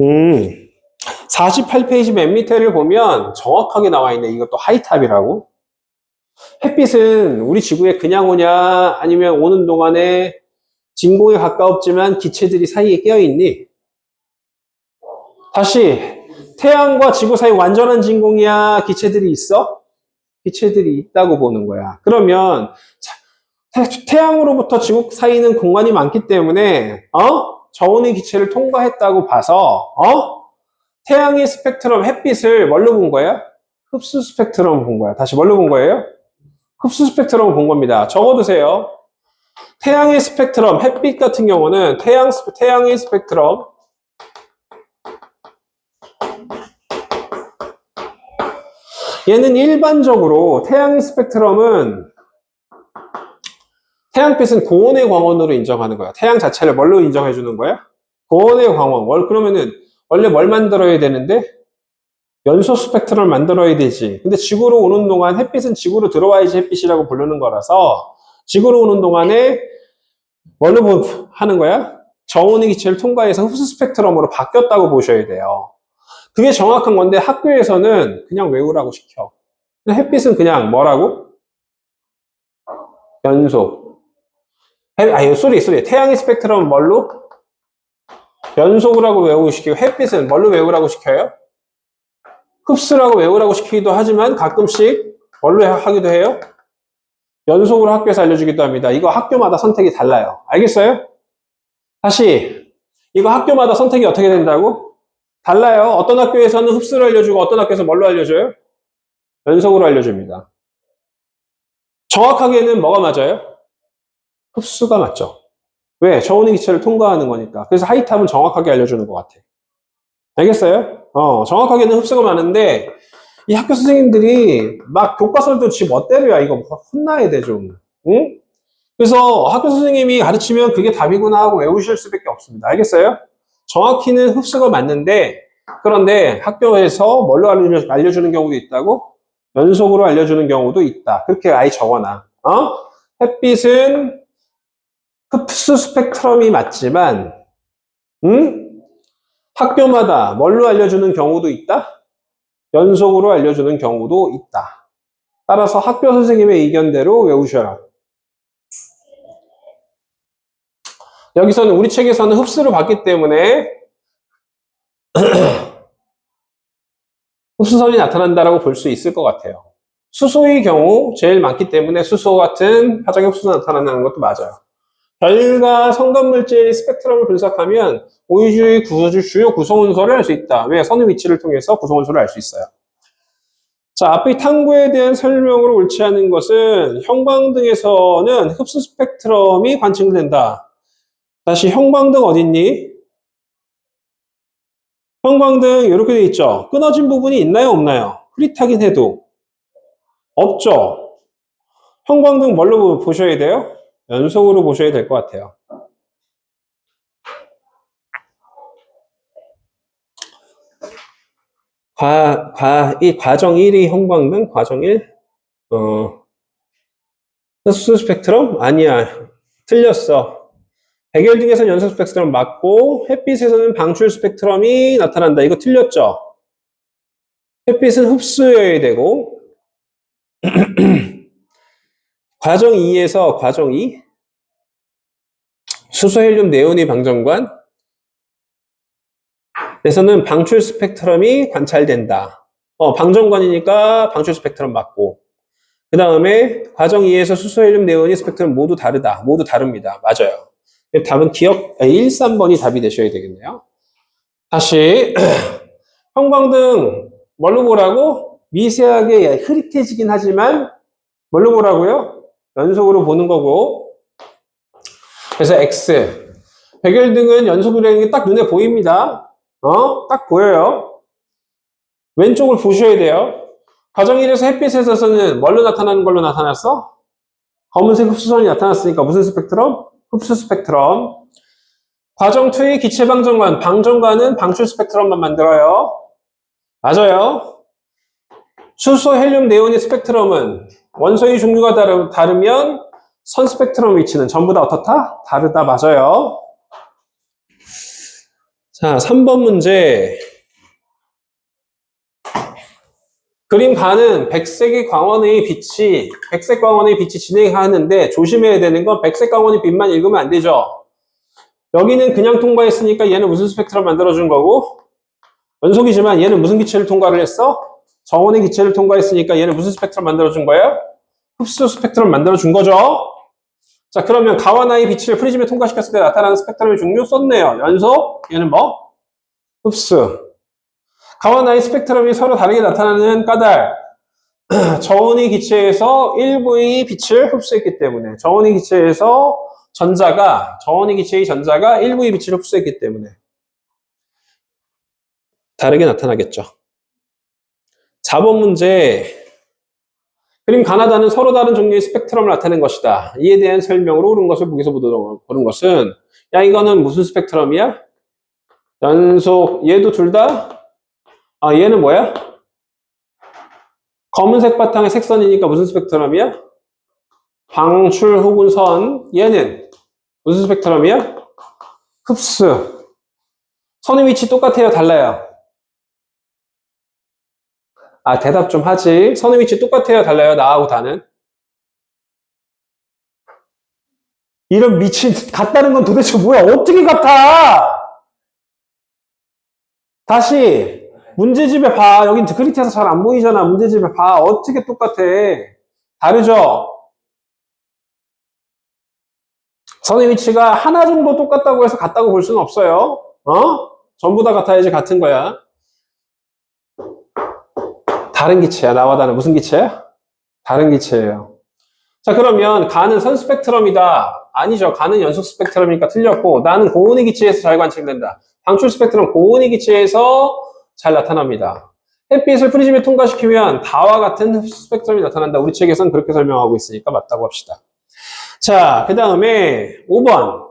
음, 48페이지 맨 밑에를 보면 정확하게 나와 있네. 이것도 하이탑이라고. 햇빛은 우리 지구에 그냥 오냐 아니면 오는 동안에 진공에 가까웠지만 기체들이 사이에 끼어있니? 다시 태양과 지구 사이 완전한 진공이야? 기체들이 있어? 기체들이 있다고 보는 거야. 그러면 태양으로부터 지구 사이는 공간이 많기 때문에 저온의 기체를 통과했다고 봐서 태양의 스펙트럼 햇빛을 뭘로 본 거야? 흡수 스펙트럼을 본 거야. 다시 뭘로 본 거예요? 흡수 스펙트럼을 본 겁니다. 적어두세요. 태양의 스펙트럼, 햇빛 같은 경우는 태양의 스펙트럼 얘는 일반적으로 태양의 스펙트럼은 태양빛은 고온의 광원으로 인정하는 거야. 태양 자체를 뭘로 인정해 주는 거야? 고온의 광원. 그러면은 원래 뭘 만들어야 되는데? 연소 스펙트럼을 만들어야 되지. 근데 지구로 오는 동안 햇빛은 지구로 들어와야지 햇빛이라고 부르는 거라서 지구로 오는 동안에 뭘로 하는 거야? 저온의 기체를 통과해서 흡수 스펙트럼으로 바뀌었다고 보셔야 돼요. 그게 정확한 건데 학교에서는 그냥 외우라고 시켜. 햇빛은 그냥 뭐라고? 연소. 소리. 태양의 스펙트럼은 뭘로? 연속이라고 외우고 시키고 햇빛은 뭘로 외우라고 시켜요? 흡수라고 외우라고 시키기도 하지만 가끔씩 뭘로 하기도 해요? 연속으로 학교에서 알려주기도 합니다. 이거 학교마다 선택이 달라요. 알겠어요? 다시 이거 학교마다 선택이 어떻게 된다고? 달라요. 어떤 학교에서는 흡수를 알려주고 어떤 학교에서 뭘로 알려줘요? 연속으로 알려줍니다. 정확하게는 뭐가 맞아요? 흡수가 맞죠. 왜? 저온의 기체를 통과하는 거니까. 그래서 하이탑은 정확하게 알려주는 것 같아. 알겠어요? 정확하게는 흡수가 많은데 이 학교 선생님들이 막 교과서도 지 멋대로야. 이거 혼나야 돼 좀. 응? 그래서 학교 선생님이 가르치면 그게 답이구나 하고 외우실 수밖에 없습니다. 알겠어요? 정확히는 흡수가 맞는데 그런데 학교에서 뭘로 알려주는 경우도 있다고? 연속으로 알려주는 경우도 있다. 그렇게 아예 적어놔. 햇빛은 흡수 스펙트럼이 맞지만 학교마다 뭘로 알려주는 경우도 있다? 연속으로 알려주는 경우도 있다. 따라서 학교 선생님의 의견대로 외우셔라. 여기서는 우리 책에서는 흡수를 봤기 때문에 흡수선이 나타난다라고 볼 수 있을 것 같아요. 수소의 경우 제일 많기 때문에 수소 같은 파장의 흡수가 나타난다는 것도 맞아요. 별과 성분물질 스펙트럼을 분석하면 오유주의 주요 구성원소를 알 수 있다. 왜? 선의 위치를 통해서 구성원소를 알 수 있어요. 자, 앞의 탐구에 대한 설명으로 옳지 않은 것은 형광등에서는 흡수 스펙트럼이 관측된다. 다시 형광등 어딨니? 형광등 이렇게 돼 있죠. 끊어진 부분이 있나요? 없나요? 흐릿하긴 해도 없죠. 형광등 뭘로 보셔야 돼요? 연속으로 보셔야 될 것 같아요. 이 과정 1이 형광등, 과정 1. 흡수 스펙트럼? 아니야. 틀렸어. 백열등에서는 연속 스펙트럼 맞고, 햇빛에서는 방출 스펙트럼이 나타난다. 이거 틀렸죠? 햇빛은 흡수여야 되고, 과정 2에서 과정 2. 수소, 헬륨, 네온의 방정관. 에서는 방출 스펙트럼이 관찰된다. 방정관이니까 방출 스펙트럼 맞고. 그 다음에 과정 2에서 수소, 헬륨, 네온이 스펙트럼 모두 다르다. 모두 다릅니다. 맞아요. 답은 1, 3번이 답이 되셔야 되겠네요. 다시 형광등 뭘로 보라고? 미세하게 흐릿해지긴 하지만 뭘로 보라고요? 연속으로 보는 거고. 그래서 X. 백열등은 연속이라는 게 딱 눈에 보입니다. 딱 보여요. 왼쪽을 보셔야 돼요. 과정 1에서 햇빛에서는 뭘로 나타나는 걸로 나타났어? 검은색 흡수선이 나타났으니까 무슨 스펙트럼? 흡수 스펙트럼. 과정 2의 기체 방정관. 방정관은 방출 스펙트럼만 만들어요. 맞아요. 수소, 헬륨, 네온의 스펙트럼은 원소의 종류가 다르면 선 스펙트럼 위치는 전부 다 어떻다? 다르다. 맞아요. 자, 3번 문제. 그림 가는 백색 광원의 빛이 진행하는데 조심해야 되는 건 백색 광원의 빛만 읽으면 안 되죠. 여기는 그냥 통과했으니까 얘는 무슨 스펙트럼 만들어준 거고, 연속이지만 얘는 무슨 기체를 통과를 했어? 저온의 기체를 통과했으니까 얘는 무슨 스펙트럼 만들어준 거예요? 흡수 스펙트럼 만들어준 거죠. 자, 그러면 가와나의 빛을 프리즘에 통과시켰을 때 나타나는 스펙트럼의 종류 썼네요. 연속, 얘는 뭐? 흡수. 가와나의 스펙트럼이 서로 다르게 나타나는 까닭. 저온의 기체에서 일부의 빛을 흡수했기 때문에, 저온의 기체의 전자가 일부의 빛을 흡수했기 때문에 다르게 나타나겠죠. 4번 문제. 그림 가나다는 서로 다른 종류의 스펙트럼을 나타낸 것이다. 이에 대한 설명으로 옳은 것을 보기서 보는 것은, 야, 이거는 무슨 스펙트럼이야? 연속. 얘도 둘 다? 얘는 뭐야? 검은색 바탕의 색선이니까 무슨 스펙트럼이야? 방출 혹은 선. 얘는 무슨 스펙트럼이야? 흡수. 선의 위치 똑같아요? 달라요? 아, 대답 좀 하지. 선의 위치 똑같아요? 달라요? 나하고 다는? 이런 미친, 같다는 건 도대체 뭐야? 어떻게 같아? 다시, 문제집에 봐. 여긴 그리트에서 잘 안 보이잖아. 문제집에 봐. 어떻게 똑같아? 다르죠? 선의 위치가 하나 정도 똑같다고 해서 같다고 볼 수는 없어요. 어? 전부 다 같아야지 같은 거야. 다른 기체야. 나와 다른 무슨 기체야? 다른 기체예요. 자, 그러면 가는 선 스펙트럼이다. 아니죠. 가는 연속 스펙트럼이니까 틀렸고, 나는 고온의 기체에서 잘 관측된다. 방출 스펙트럼 고온의 기체에서 잘 나타납니다. 햇빛을 프리즘에 통과시키면 다와 같은 흡수 스펙트럼이 나타난다. 우리 책에서는 그렇게 설명하고 있으니까 맞다고 합시다. 자, 그 다음에 5번.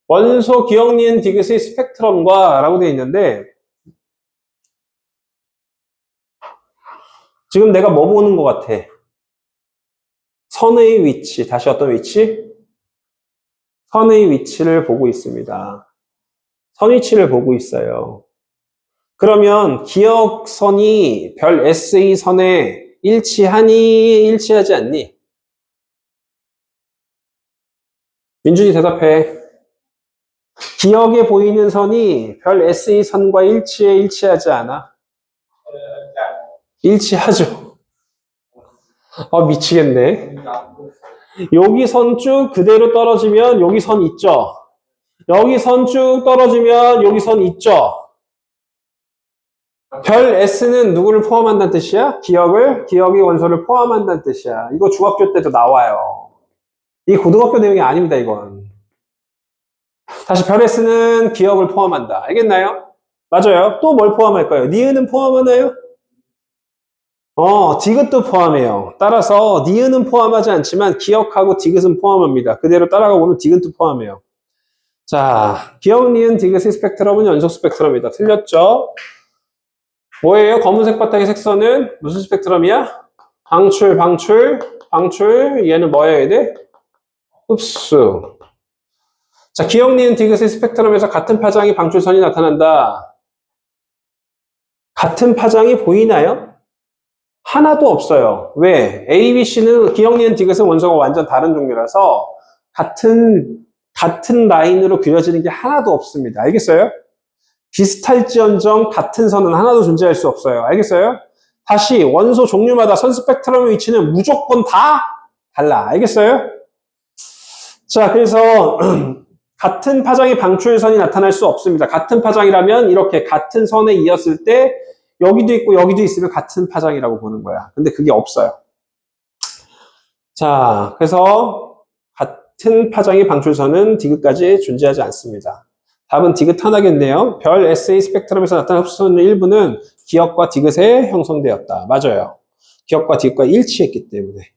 원소 기억 니은 디귿의 스펙트럼과 라고 되어 있는데, 지금 내가 뭐 보는 것 같아? 선의 위치. 다시 어떤 위치? 선의 위치를 보고 있습니다. 선 위치를 보고 있어요. 그러면 기억선이 별 SE 선에 일치하니, 일치하지 않니? 민준이 대답해. 기억에 보이는 선이 별 SE 선과 일치해, 일치하지 않아? 일치하죠. 미치겠네. 여기 선 쭉 그대로 떨어지면 여기 선 있죠? 여기 선 쭉 떨어지면 여기 선 있죠? 별 S는 누구를 포함한다는 뜻이야? 기억의 원소를 포함한다는 뜻이야. 이거 중학교 때도 나와요. 이 고등학교 내용이 아닙니다, 이건. 다시 별 S는 기억을 포함한다. 알겠나요? 맞아요. 또 뭘 포함할까요? 니은은 포함하나요? 디귿도 포함해요. 따라서 니은은 포함하지 않지만 기억하고 디귿은 포함합니다. 그대로 따라가 보면 디귿도 포함해요. 자, 기억, 니은, 디귿의 스펙트럼은 연속 스펙트럼이다. 틀렸죠? 뭐예요? 검은색 바탕의 색선은 무슨 스펙트럼이야? 방출, 방출, 방출. 얘는 뭐 해야 돼? 흡수. 자, 기억, 니은, 디귿의 스펙트럼에서 같은 파장이 방출선이 나타난다. 같은 파장이 보이나요? 하나도 없어요. 왜? A, B, C는 기억, 니은, 디귿은 원소가 완전 다른 종류라서 같은 라인으로 그려지는 게 하나도 없습니다. 알겠어요? 비슷할지언정 같은 선은 하나도 존재할 수 없어요. 알겠어요? 다시 원소 종류마다 선 스펙트럼의 위치는 무조건 다 달라. 알겠어요? 자, 그래서 같은 파장의 방출선이 나타날 수 없습니다. 같은 파장이라면 이렇게 같은 선에 이었을 때 여기도 있고 여기도 있으면 같은 파장이라고 보는 거야. 근데 그게 없어요. 자, 그래서 같은 파장의 방출선은 디귿까지 존재하지 않습니다. 답은 디귿 하나겠네요. 별 SA 스펙트럼에서 나타난 흡수선의 일부는 기억과 디귿에 형성되었다. 맞아요. 기억과 디귿과 일치했기 때문에.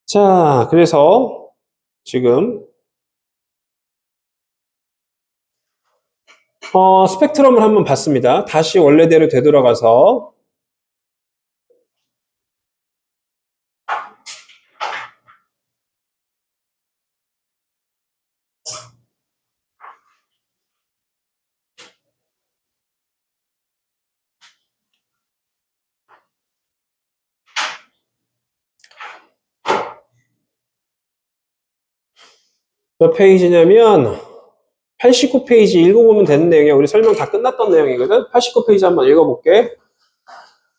자, 그래서 지금 스펙트럼을 한번 봤습니다. 다시 원래대로 되돌아가서 몇 페이지냐면 89페이지 읽어보면 되는 내용이야. 우리 설명 다 끝났던 내용이거든. 89페이지 한번 읽어볼게.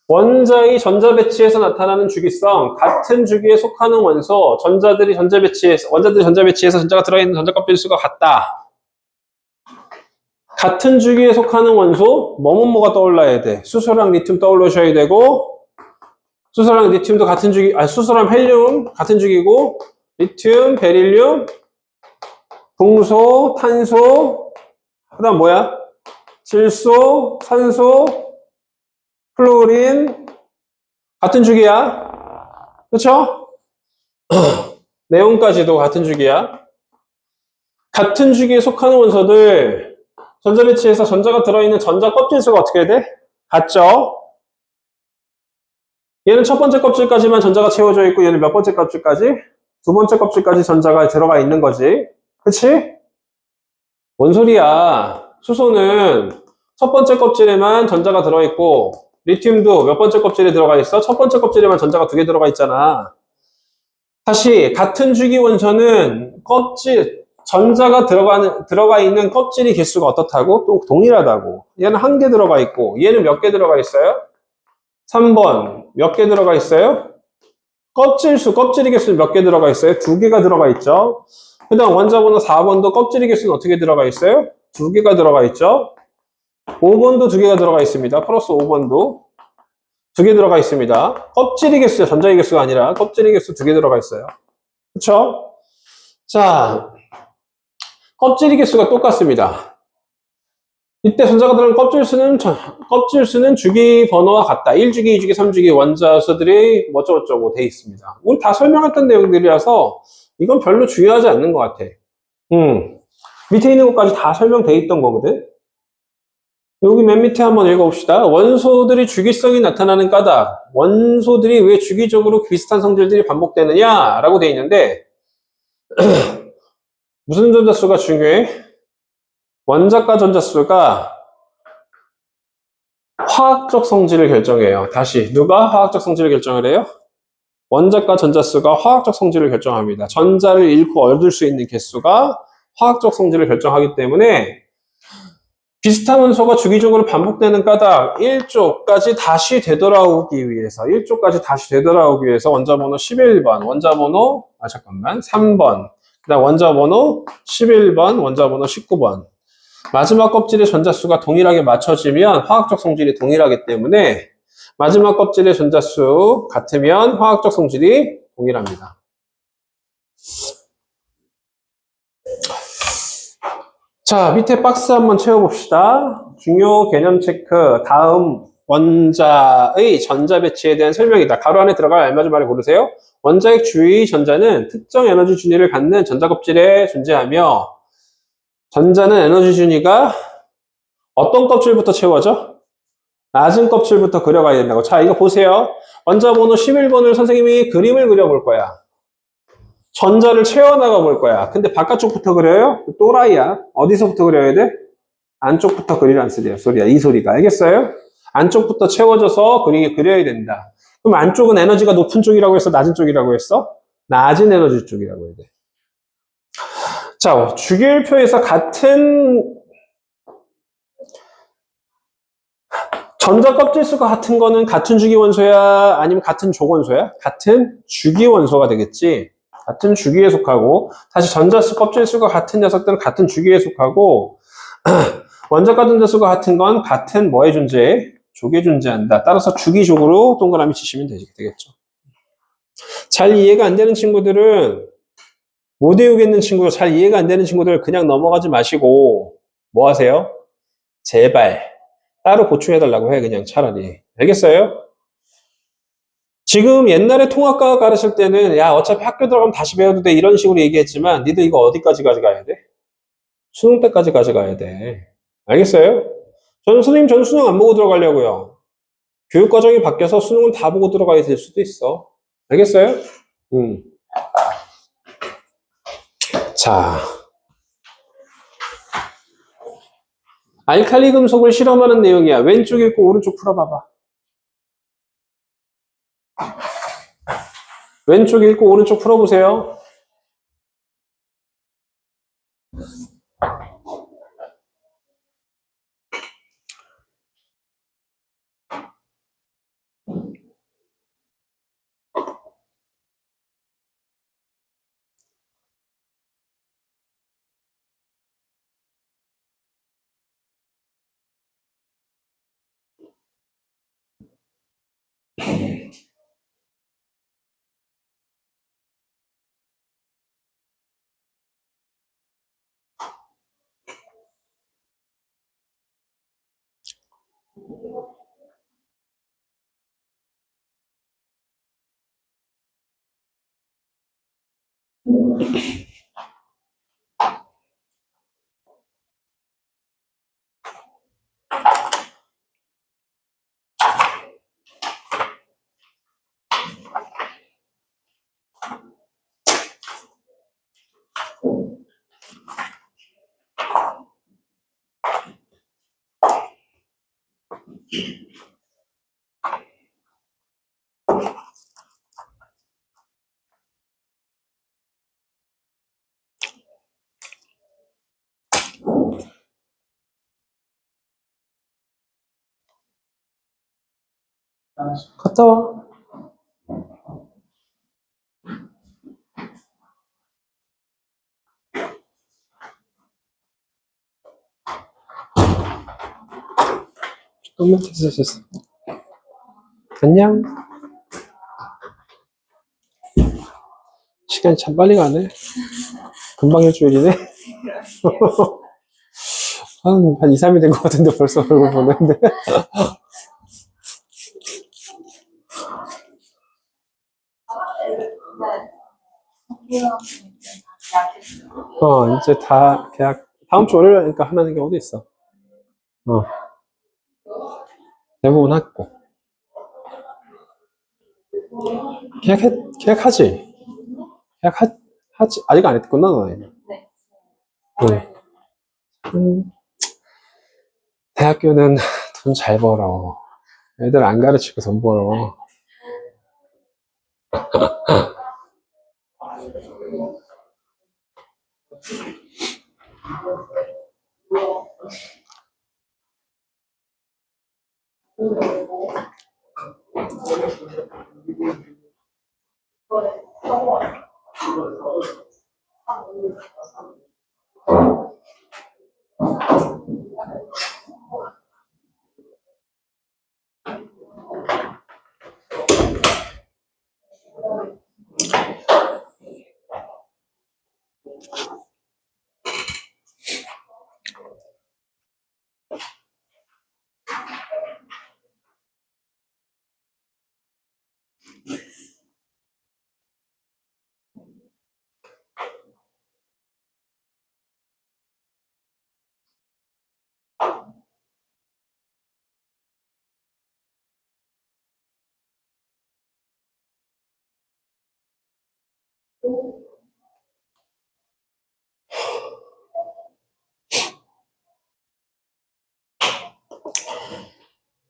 원자의 전자 배치에서 나타나는 주기성, 같은 주기에 속하는 원소, 원자들이 전자 배치에서 전자가 들어있는 전자 껍질 수가 같다. 같은 주기에 속하는 원소, 뭐가 떠올라야 돼? 수소랑 리튬 떠올르셔야 되고, 수소랑 리튬도 같은 주기, 수소랑 헬륨 같은 주기고, 리튬, 베릴륨, 동소, 탄소, 그 다음 뭐야? 질소, 산소, 플루린, 같은 주기야. 그쵸? 네온까지도 같은 주기야. 같은 주기에 속하는 원소들, 전자 배치에서 전자가 들어있는 전자 껍질 수가 어떻게 돼? 같죠? 얘는 첫 번째 껍질까지만 전자가 채워져 있고 얘는 몇 번째 껍질까지? 두 번째 껍질까지 전자가 들어가 있는 거지. 그치? 뭔 소리야? 수소는 첫 번째 껍질에만 전자가 들어있고 리튬도 몇 번째 껍질에 들어가 있어? 첫 번째 껍질에만 전자가 두 개 들어가 있잖아. 다시 같은 주기 원소는 전자가 들어가 있는 껍질이 개수가 어떻다고? 또 동일하다고. 얘는 한 개 들어가 있고 얘는 몇 개 들어가 있어요? 3번 몇 개 들어가 있어요? 껍질이 개수는 몇 개 들어가 있어요? 두 개가 들어가 있죠. 그 다음 원자번호 4번도 껍질이 개수는 어떻게 들어가 있어요? 두 개가 들어가 있죠. 5번도 두 개가 들어가 있습니다. 플러스 5번도 두 개 들어가 있습니다. 껍질이 개수죠. 전자의 개수가 아니라 껍질이 개수 두 개 들어가 있어요. 그쵸? 자, 껍질이 개수가 똑같습니다. 이때 전자가 들어간 껍질 수는 주기 번호와 같다. 1주기, 2주기, 3주기 원자수들이 어쩌고저쩌고 돼 있습니다. 우리 다 설명했던 내용들이라서 이건 별로 중요하지 않는 것 같아. 밑에 있는 것까지 다 설명돼 있던 거거든. 여기 맨 밑에 한번 읽어봅시다. 원소들이 주기성이 나타나는 까닭. 원소들이 왜 주기적으로 비슷한 성질들이 반복되느냐? 라고 돼 있는데 무슨 전자수가 중요해? 원자과 전자수가 화학적 성질을 결정해요. 다시 누가 화학적 성질을 결정을 해요? 원자과 전자수가 화학적 성질을 결정합니다. 전자를 잃고 얻을 수 있는 개수가 화학적 성질을 결정하기 때문에 비슷한 원소가 주기적으로 반복되는 까닭 1쪽까지 다시 되돌아오기 위해서 원자번호 11번, 3번, 그다음 원자번호 11번, 원자번호 19번 마지막 껍질의 전자수가 동일하게 맞춰지면 화학적 성질이 동일하기 때문에 마지막 껍질의 전자수 같으면 화학적 성질이 동일합니다. 자, 밑에 박스 한번 채워봅시다. 중요 개념 체크. 다음 원자의 전자 배치에 대한 설명이다. 가로 안에 들어갈 알맞은 말을 고르세요. 원자핵 주위 전자는 특정 에너지 준위를 갖는 전자 껍질에 존재하며 전자는 에너지 준위가 어떤 껍질부터 채워져? 낮은 껍질부터 그려가야 된다고. 자, 이거 보세요. 원자 번호 11번을 선생님이 그림을 그려볼 거야. 전자를 채워나가 볼 거야. 근데 바깥쪽부터 그려요? 또라이야. 어디서부터 그려야 돼? 안쪽부터 그리란 소리야. 이 소리가. 알겠어요? 안쪽부터 채워져서 그려야 된다. 그럼 안쪽은 에너지가 높은 쪽이라고 했어? 낮은 쪽이라고 했어? 낮은 에너지 쪽이라고 해야 돼. 자, 주기율표에서 같은 전자 껍질수가 같은 거는 같은 주기 원소야? 아니면 같은 족원소야? 같은 주기 원소가 되겠지. 같은 주기에 속하고, 다시 전자수 껍질수가 같은 녀석들은 같은 주기에 속하고, 원자과 전자수가 같은 건 같은 뭐에 존재해? 족에 존재한다. 따라서 주기적으로 동그라미 치시면 되겠죠. 잘 이해가 안 되는 친구들은, 못 외우겠는 친구들, 잘 이해가 안 되는 친구들 그냥 넘어가지 마시고, 뭐 하세요? 제발. 따로 보충해달라고 해, 그냥 차라리. 알겠어요? 지금 옛날에 통합과학 가르칠 때는, 야, 어차피 학교 들어가면 다시 배워도 돼. 이런 식으로 얘기했지만, 니들 이거 어디까지 가져가야 돼? 수능 때까지 가져가야 돼. 알겠어요? 저는 수능 안 보고 들어가려고요. 교육과정이 바뀌어서 수능은 다 보고 들어가야 될 수도 있어. 알겠어요? 자. 알칼리 금속을 실험하는 내용이야. 왼쪽 읽고 오른쪽 풀어봐봐. 왼쪽 읽고 오른쪽 풀어보세요. 갔다 와. 잠깐만, 됐어. 안녕. 시간이 참 빨리 가네. 금방 일주일이네. 한 2, 3일 된 것 같은데 벌써 얼굴 보는데. 이제 다 계약, 다음 주 월요일이니까 하는 게 어디 있어. 대부분 했고. 계약하지? 하지? 아직 안 했구나, 너네. 응. 대학교는 돈 잘 벌어. 애들 안 가르치고 돈 벌어.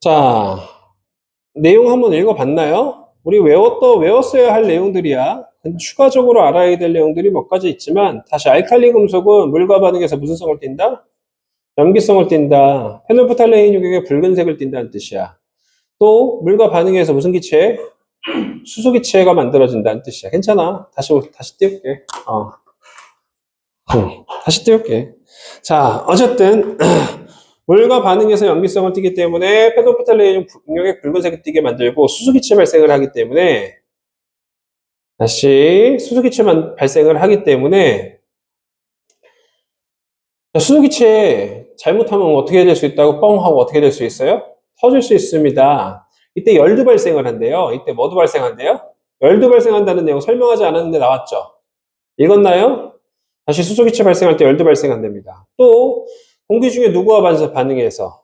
자, 내용 한번 읽어봤나요? 우리 외웠어야 할 내용들이야. 추가적으로 알아야 될 내용들이 몇 가지 있지만, 다시 알칼리 금속은 물과 반응해서 무슨 성을 띈다? 염기성을 띈다. 페놀프탈레인 유격의 붉은색을 띈다는 뜻이야. 또 물과 반응해서 무슨 기체? 수소 기체가 만들어진다는 뜻이야. 괜찮아. 다시 띄울게. 다시 띄울게. 자, 어쨌든 물과 반응해서 염기성을 띠기 때문에 페놀프탈레인 유격의 붉은색을 띠게 만들고 수소 기체 발생을 하기 때문에 다시 수소 기체만 발생을 하기 때문에 수소 기체 잘못하면 어떻게 될 수 있다고 뻥 하고 어떻게 될 수 있어요? 터질 수 있습니다. 이때 열도 발생을 한대요. 이때 뭐도 발생한대요? 열도 발생한다는 내용 설명하지 않았는데 나왔죠? 읽었나요? 다시 수소 기체 발생할 때 열도 발생한답니다. 또 공기 중에 누구와 반응해서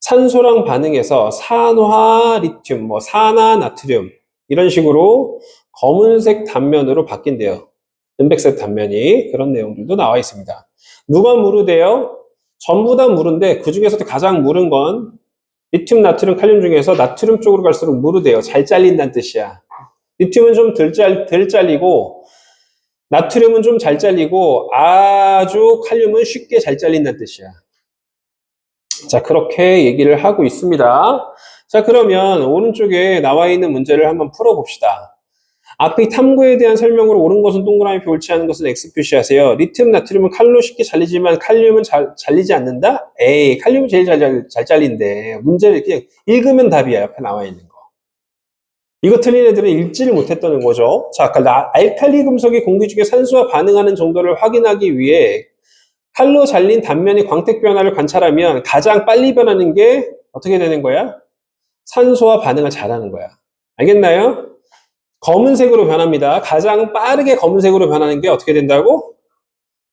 산소랑 반응해서 산화 리튬, 산화 나트륨 이런 식으로 검은색 단면으로 바뀐대요. 은백색 단면이 그런 내용들도 나와 있습니다. 누가 무르대요? 전부 다 무른데 그 중에서도 가장 무른 건 리튬, 나트륨, 칼륨 중에서 나트륨 쪽으로 갈수록 무르대요. 잘 잘린다는 뜻이야. 리튬은 좀 덜 잘리고 나트륨은 좀 잘 잘리고 아주 칼륨은 쉽게 잘 잘린다는 뜻이야. 자, 그렇게 얘기를 하고 있습니다. 자, 그러면 오른쪽에 나와 있는 문제를 한번 풀어봅시다. 앞에 탐구에 대한 설명으로 옳은 것은 동그라미 표, 옳지 않은 것은 X 표시하세요. 리튬, 나트륨은 칼로 쉽게 잘리지만 칼륨은 잘리지 않는다? 에이, 칼륨이 제일 잘 잘린대. 문제를 그냥 읽으면 답이야, 옆에 나와 있는 거. 이거 틀린 애들은 읽지를 못했다는 거죠. 자, 아까 알칼리 금속이 공기 중에 산소와 반응하는 정도를 확인하기 위해 칼로 잘린 단면의 광택 변화를 관찰하면 가장 빨리 변하는 게 어떻게 되는 거야? 산소와 반응을 잘하는 거야. 알겠나요? 검은색으로 변합니다. 가장 빠르게 검은색으로 변하는 게 어떻게 된다고?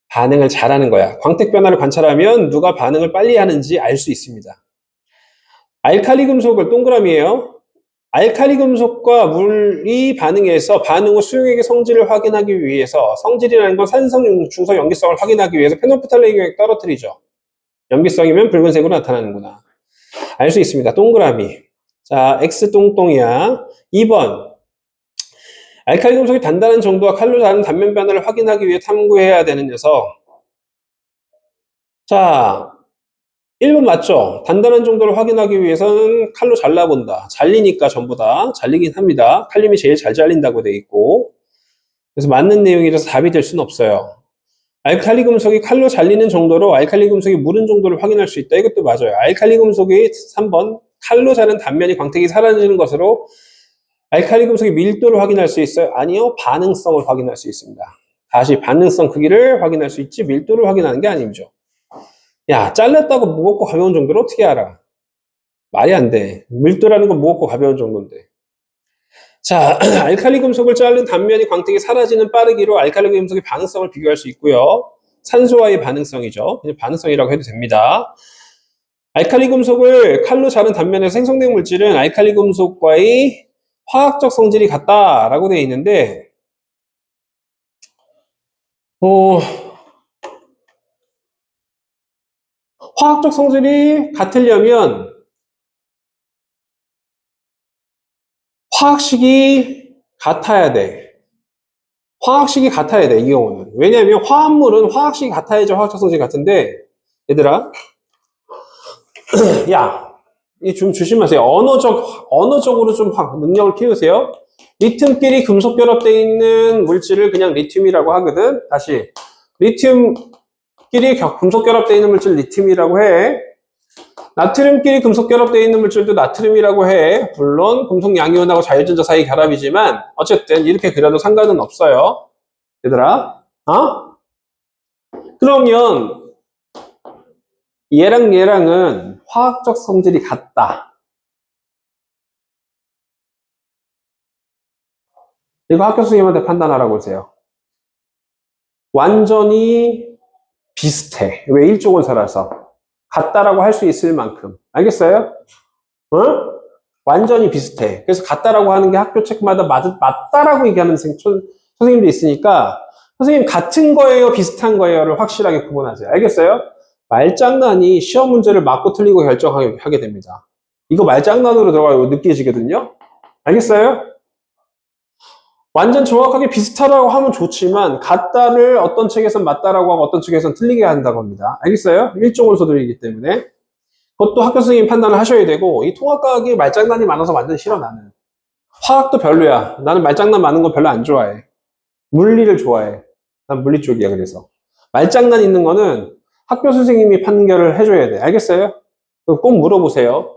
반응을 잘하는 거야. 광택 변화를 관찰하면 누가 반응을 빨리 하는지 알 수 있습니다. 알칼리 금속을 동그라미예요. 알칼리 금속과 물이 반응해서 반응 후 수용액의 성질을 확인하기 위해서 성질이라는 건 산성, 중성, 염기성을 확인하기 위해서 페놀프탈레인 유액 떨어뜨리죠. 염기성이면 붉은색으로 나타나는구나. 알 수 있습니다. 동그라미. 자, X 똥똥이야. 2번. 알칼리 금속이 단단한 정도와 칼로 자른 단면 변화를 확인하기 위해 탐구해야 되는 녀석. 자, 1번 맞죠? 단단한 정도를 확인하기 위해서는 칼로 잘라본다. 잘리니까 전부 다 잘리긴 합니다. 칼륨이 제일 잘 잘린다고 돼 있고. 그래서 맞는 내용이라서 답이 될 수는 없어요. 알칼리 금속이 칼로 잘리는 정도로 알칼리 금속이 무른 정도를 확인할 수 있다. 이것도 맞아요. 알칼리 금속이 3번 칼로 자른 단면이 광택이 사라지는 것으로 알칼리 금속의 밀도를 확인할 수 있어요? 아니요. 반응성을 확인할 수 있습니다. 다시 반응성 크기를 확인할 수 있지 밀도를 확인하는 게 아니죠. 야, 잘랐다고 무겁고 가벼운 정도를 어떻게 알아? 말이 안 돼. 밀도라는 건 무겁고 가벼운 정도인데. 자, 알칼리 금속을 자른 단면이 광택이 사라지는 빠르기로 알칼리 금속의 반응성을 비교할 수 있고요. 산소와의 반응성이죠. 그냥 반응성이라고 해도 됩니다. 알칼리 금속을 칼로 자른 단면에서 생성된 물질은 알칼리 금속과의 화학적 성질이 같다라고 되어 있는데, 화학적 성질이 같으려면 화학식이 같아야 돼. 화학식이 같아야 돼, 이 경우는. 왜냐하면 화합물은 화학식이 같아야지 화학적 성질이 같은데, 얘들아, 야, 이 좀 조심하세요. 언어적으로 좀 능력을 키우세요. 리튬끼리 금속 결합되어 있는 물질을 그냥 리튬이라고 하거든. 다시, 리튬끼리 금속 결합되어 있는 물질 리튬이라고 해. 나트륨끼리 금속 결합되어 있는 물질도 나트륨이라고 해. 물론 금속 양이온하고 자유전자 사이 결합이지만 어쨌든 이렇게 그려도 상관은 없어요. 얘들아, 그러면 얘랑 얘랑은 화학적 성질이 같다. 이거 학교 선생님한테 판단하라고 하세요. 완전히 비슷해. 왜? 일조원소라서. 같다라고 할 수 있을 만큼. 알겠어요? 완전히 비슷해. 그래서 같다라고 하는 게 학교 책마다 맞다라고 얘기하는 선생님도 있으니까 선생님 같은 거예요, 비슷한 거예요를 확실하게 구분하세요. 알겠어요? 말장난이 시험 문제를 맞고 틀리고 결정하게 됩니다. 이거 말장난으로 들어가요. 느껴지거든요. 알겠어요? 완전 정확하게 비슷하다고 하면 좋지만 같다를 어떤 책에선 맞다라고 하고 어떤 책에선 틀리게 한다고 합니다. 알겠어요? 일종원소들이기 때문에 그것도 학교 선생님 판단을 하셔야 되고 이 통합과학이 말장난이 많아서 완전 싫어 나는. 화학도 별로야. 나는 말장난 많은 거 별로 안 좋아해. 물리를 좋아해. 난 물리 쪽이야. 그래서 말장난 있는 거는 학교 선생님이 판결을 해줘야 돼. 알겠어요? 꼭 물어보세요.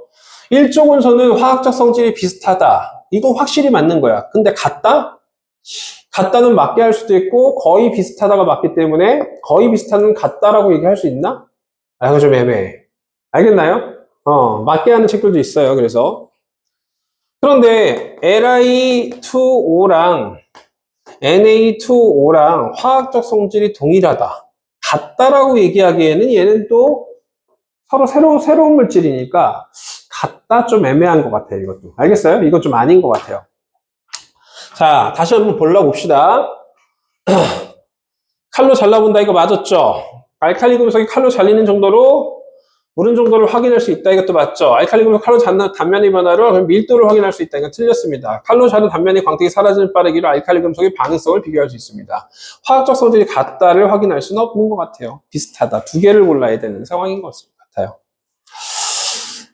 일종원소는 화학적 성질이 비슷하다. 이건 확실히 맞는 거야. 근데 같다? 같다는 맞게 할 수도 있고 거의 비슷하다가 맞기 때문에 거의 비슷한 같다라고 얘기할 수 있나? 아, 이거 좀 애매해. 알겠나요? 맞게 하는 책들도 있어요. 그래서 그런데 Li2O랑 Na2O랑 화학적 성질이 동일하다. 같다라고 얘기하기에는 얘는 또 서로 새로운 물질이니까 같다 좀 애매한 것 같아요. 이것도. 알겠어요? 이건 좀 아닌 것 같아요. 자, 다시 한번 볼라봅시다. 칼로 잘라본다. 이거 맞았죠? 알칼리 금속이 칼로 잘리는 정도로 무른 정도를 확인할 수 있다. 이것도 맞죠? 알칼리 금속 칼로 자른 단면의 변화로 밀도를 확인할 수 있다. 이건 틀렸습니다. 칼로 자른 단면의 광택이 사라지는 빠르기로 알칼리 금속의 반응성을 비교할 수 있습니다. 화학적 성질이 같다를 확인할 수는 없는 것 같아요. 비슷하다. 두 개를 골라야 되는 상황인 것 같아요.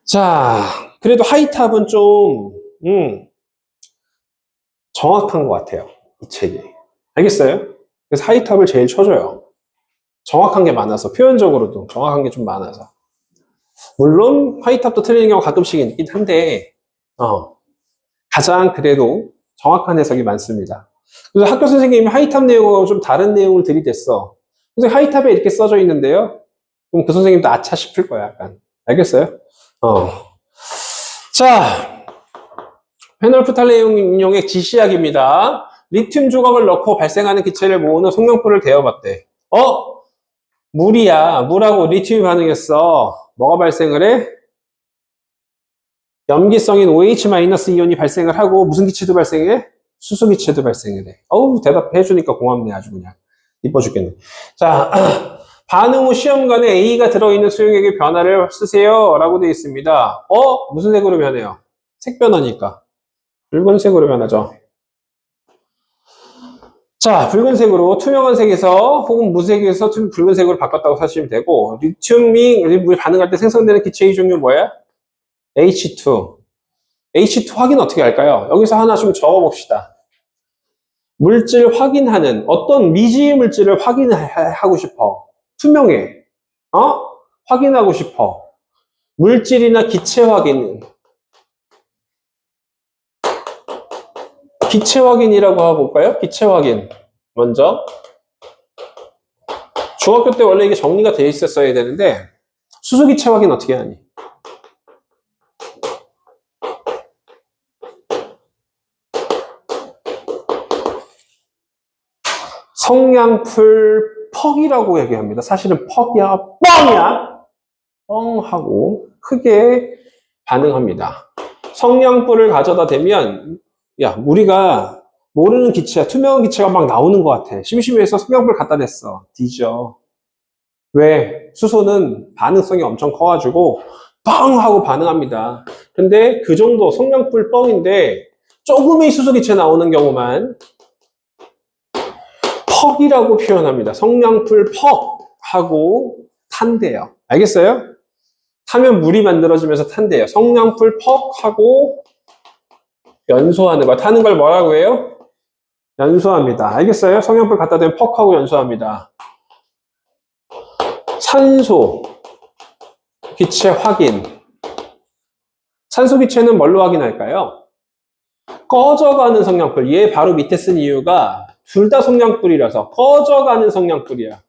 자, 그래도 하이탑은 좀 정확한 것 같아요. 이 책이. 알겠어요? 그래서 하이탑을 제일 쳐줘요. 정확한 게 많아서, 표현적으로도 정확한 게 좀 많아서. 물론 하이탑도 틀리는 경우가 가끔씩 있긴 한데 가장 그래도 정확한 해석이 많습니다. 그래서 학교 선생님이 하이탑 내용하고 좀 다른 내용을 들이댔어. 선생님 하이탑에 이렇게 써져 있는데요. 그럼 그 선생님도 아차 싶을 거야, 약간. 알겠어요? 자, 페놀프탈레온 인용액 지시약입니다. 리튬 조각을 넣고 발생하는 기체를 모으는 속명포를 대어봤대. 물이야. 물하고 리튬이 반응했어. 뭐가 발생을 해? 염기성인 OH-이온이 발생을 하고 무슨 기체도 발생해? 수소 기체도 발생을 해. 대답해 주니까 고맙네. 아주 그냥. 이뻐 죽겠네. 자, 반응 후 시험관에 A가 들어있는 수용액의 변화를 쓰세요 라고 되어 있습니다. 무슨 색으로 변해요? 색 변화니까 붉은색으로 변하죠. 자, 붉은색으로 투명한 색에서 혹은 무색에서 붉은색으로 바꿨다고 사시면 되고, 리튬이 우리 반응할 때 생성되는 기체의 종류 뭐야? H2. H2 확인 어떻게 할까요? 여기서 하나 좀 적어봅시다. 물질 확인하는 어떤 미지 물질을 확인하고 싶어. 투명해. 확인하고 싶어. 물질이나 기체 확인. 기체 확인이라고 해볼까요? 기체 확인. 먼저. 중학교 때 원래 이게 정리가 되어 있었어야 되는데, 수소기체 확인 어떻게 하니? 성냥풀 퍽이라고 얘기합니다. 사실은 퍽이야, 뻥이야? 뻥하고 크게 반응합니다. 성냥불을 가져다 대면, 야, 우리가 모르는 기체야, 투명한 기체가 막 나오는 것 같아. 심심해서 성냥불 갖다 댔어. 뒤져. 왜? 수소는 반응성이 엄청 커가지고 뻥 하고 반응합니다. 근데 그 정도 성냥불 뻥인데 조금의 수소기체 나오는 경우만 퍽이라고 표현합니다. 성냥불 퍽 하고 탄대요. 알겠어요? 타면 물이 만들어지면서 탄대요. 성냥불 퍽 하고 연소하는 거. 타는 걸 뭐라고 해요? 연소합니다. 알겠어요? 성냥불 갖다 대면 퍽 하고 연소합니다. 산소 기체 확인. 산소 기체는 뭘로 확인할까요? 꺼져가는 성냥불. 얘 바로 밑에 쓴 이유가 둘 다 성냥불이라서 꺼져가는 성냥불이야.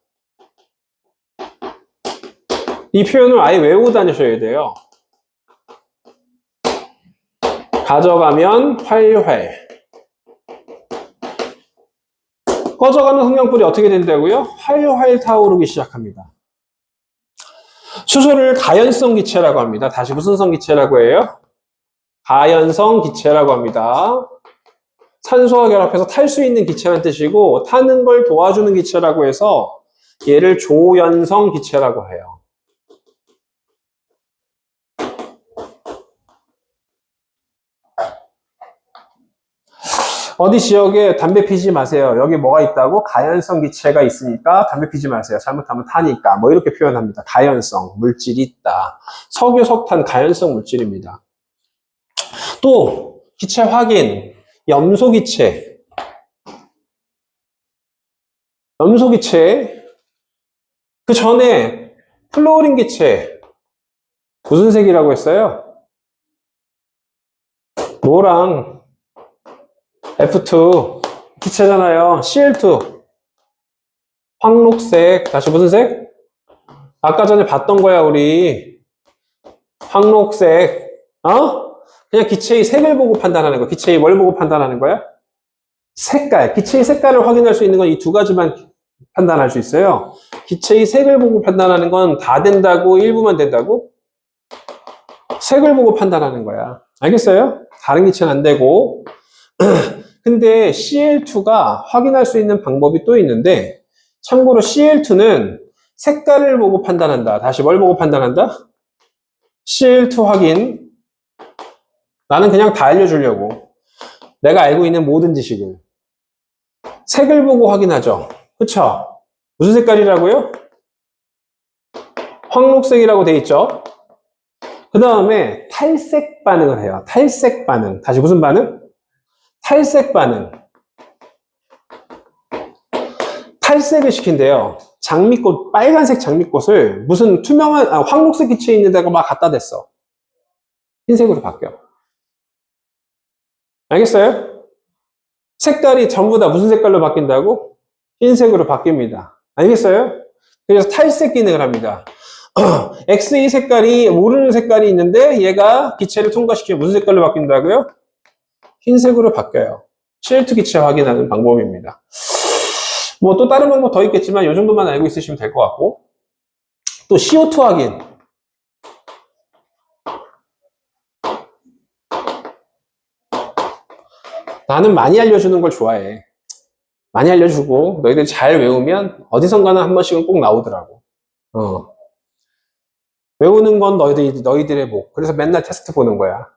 이 표현을 아예 외우고 다니셔야 돼요. 가져가면 활활. 꺼져가는 성냥불이 어떻게 된다고요? 활활 타오르기 시작합니다. 수소를 가연성 기체라고 합니다. 다시 무슨 성 기체라고 해요? 가연성 기체라고 합니다. 산소와 결합해서 탈 수 있는 기체라는 뜻이고 타는 걸 도와주는 기체라고 해서 얘를 조연성 기체라고 해요. 어디 지역에 담배 피지 마세요. 여기 뭐가 있다고? 가연성 기체가 있으니까 담배 피지 마세요. 잘못하면 타니까. 뭐 이렇게 표현합니다. 가연성 물질이 있다. 석유, 석탄 가연성 물질입니다. 또 기체 확인, 염소 기체. 염소 기체. 그 전에 플로린 기체. 무슨 색이라고 했어요? 노랑 F2 기체잖아요. Cl2 황록색. 다시 무슨 색? 아까 전에 봤던 거야 우리. 황록색. 그냥 기체의 색을 보고 판단하는 거. 기체의 뭘 보고 판단하는 거야? 색깔. 기체의 색깔을 확인할 수 있는 건 이 두 가지만 판단할 수 있어요. 기체의 색을 보고 판단하는 건 다 된다고? 일부만 된다고? 색을 보고 판단하는 거야. 알겠어요? 다른 기체는 안 되고. 근데 Cl2가 확인할 수 있는 방법이 또 있는데, 참고로 Cl2는 색깔을 보고 판단한다. 다시 뭘 보고 판단한다? Cl2 확인. 나는 그냥 다 알려주려고. 내가 알고 있는 모든 지식을. 색을 보고 확인하죠. 그쵸? 무슨 색깔이라고요? 황록색이라고 돼 있죠? 그 다음에 탈색 반응을 해요. 탈색 반응. 다시 무슨 반응? 탈색 반응. 탈색을 시킨대요. 장미꽃, 빨간색 장미꽃을 무슨 투명한, 황록색 기체에 있는 데가 막 갖다 댔어. 흰색으로 바뀌어. 알겠어요? 색깔이 전부 다 무슨 색깔로 바뀐다고? 흰색으로 바뀝니다. 알겠어요? 그래서 탈색 기능을 합니다. X2 색깔이, 모르는 색깔이 있는데 얘가 기체를 통과시키면 무슨 색깔로 바뀐다고요? 흰색으로 바뀌어요. Cl2 기체 확인하는 방법입니다. 뭐 또 다른 방법 더 있겠지만 이 정도만 알고 있으시면 될 것 같고, 또 CO2 확인. 나는 많이 알려주는 걸 좋아해. 많이 알려주고 너희들 잘 외우면 어디선가는 한 번씩은 꼭 나오더라고. 외우는 건 너희들의 목. 그래서 맨날 테스트 보는 거야.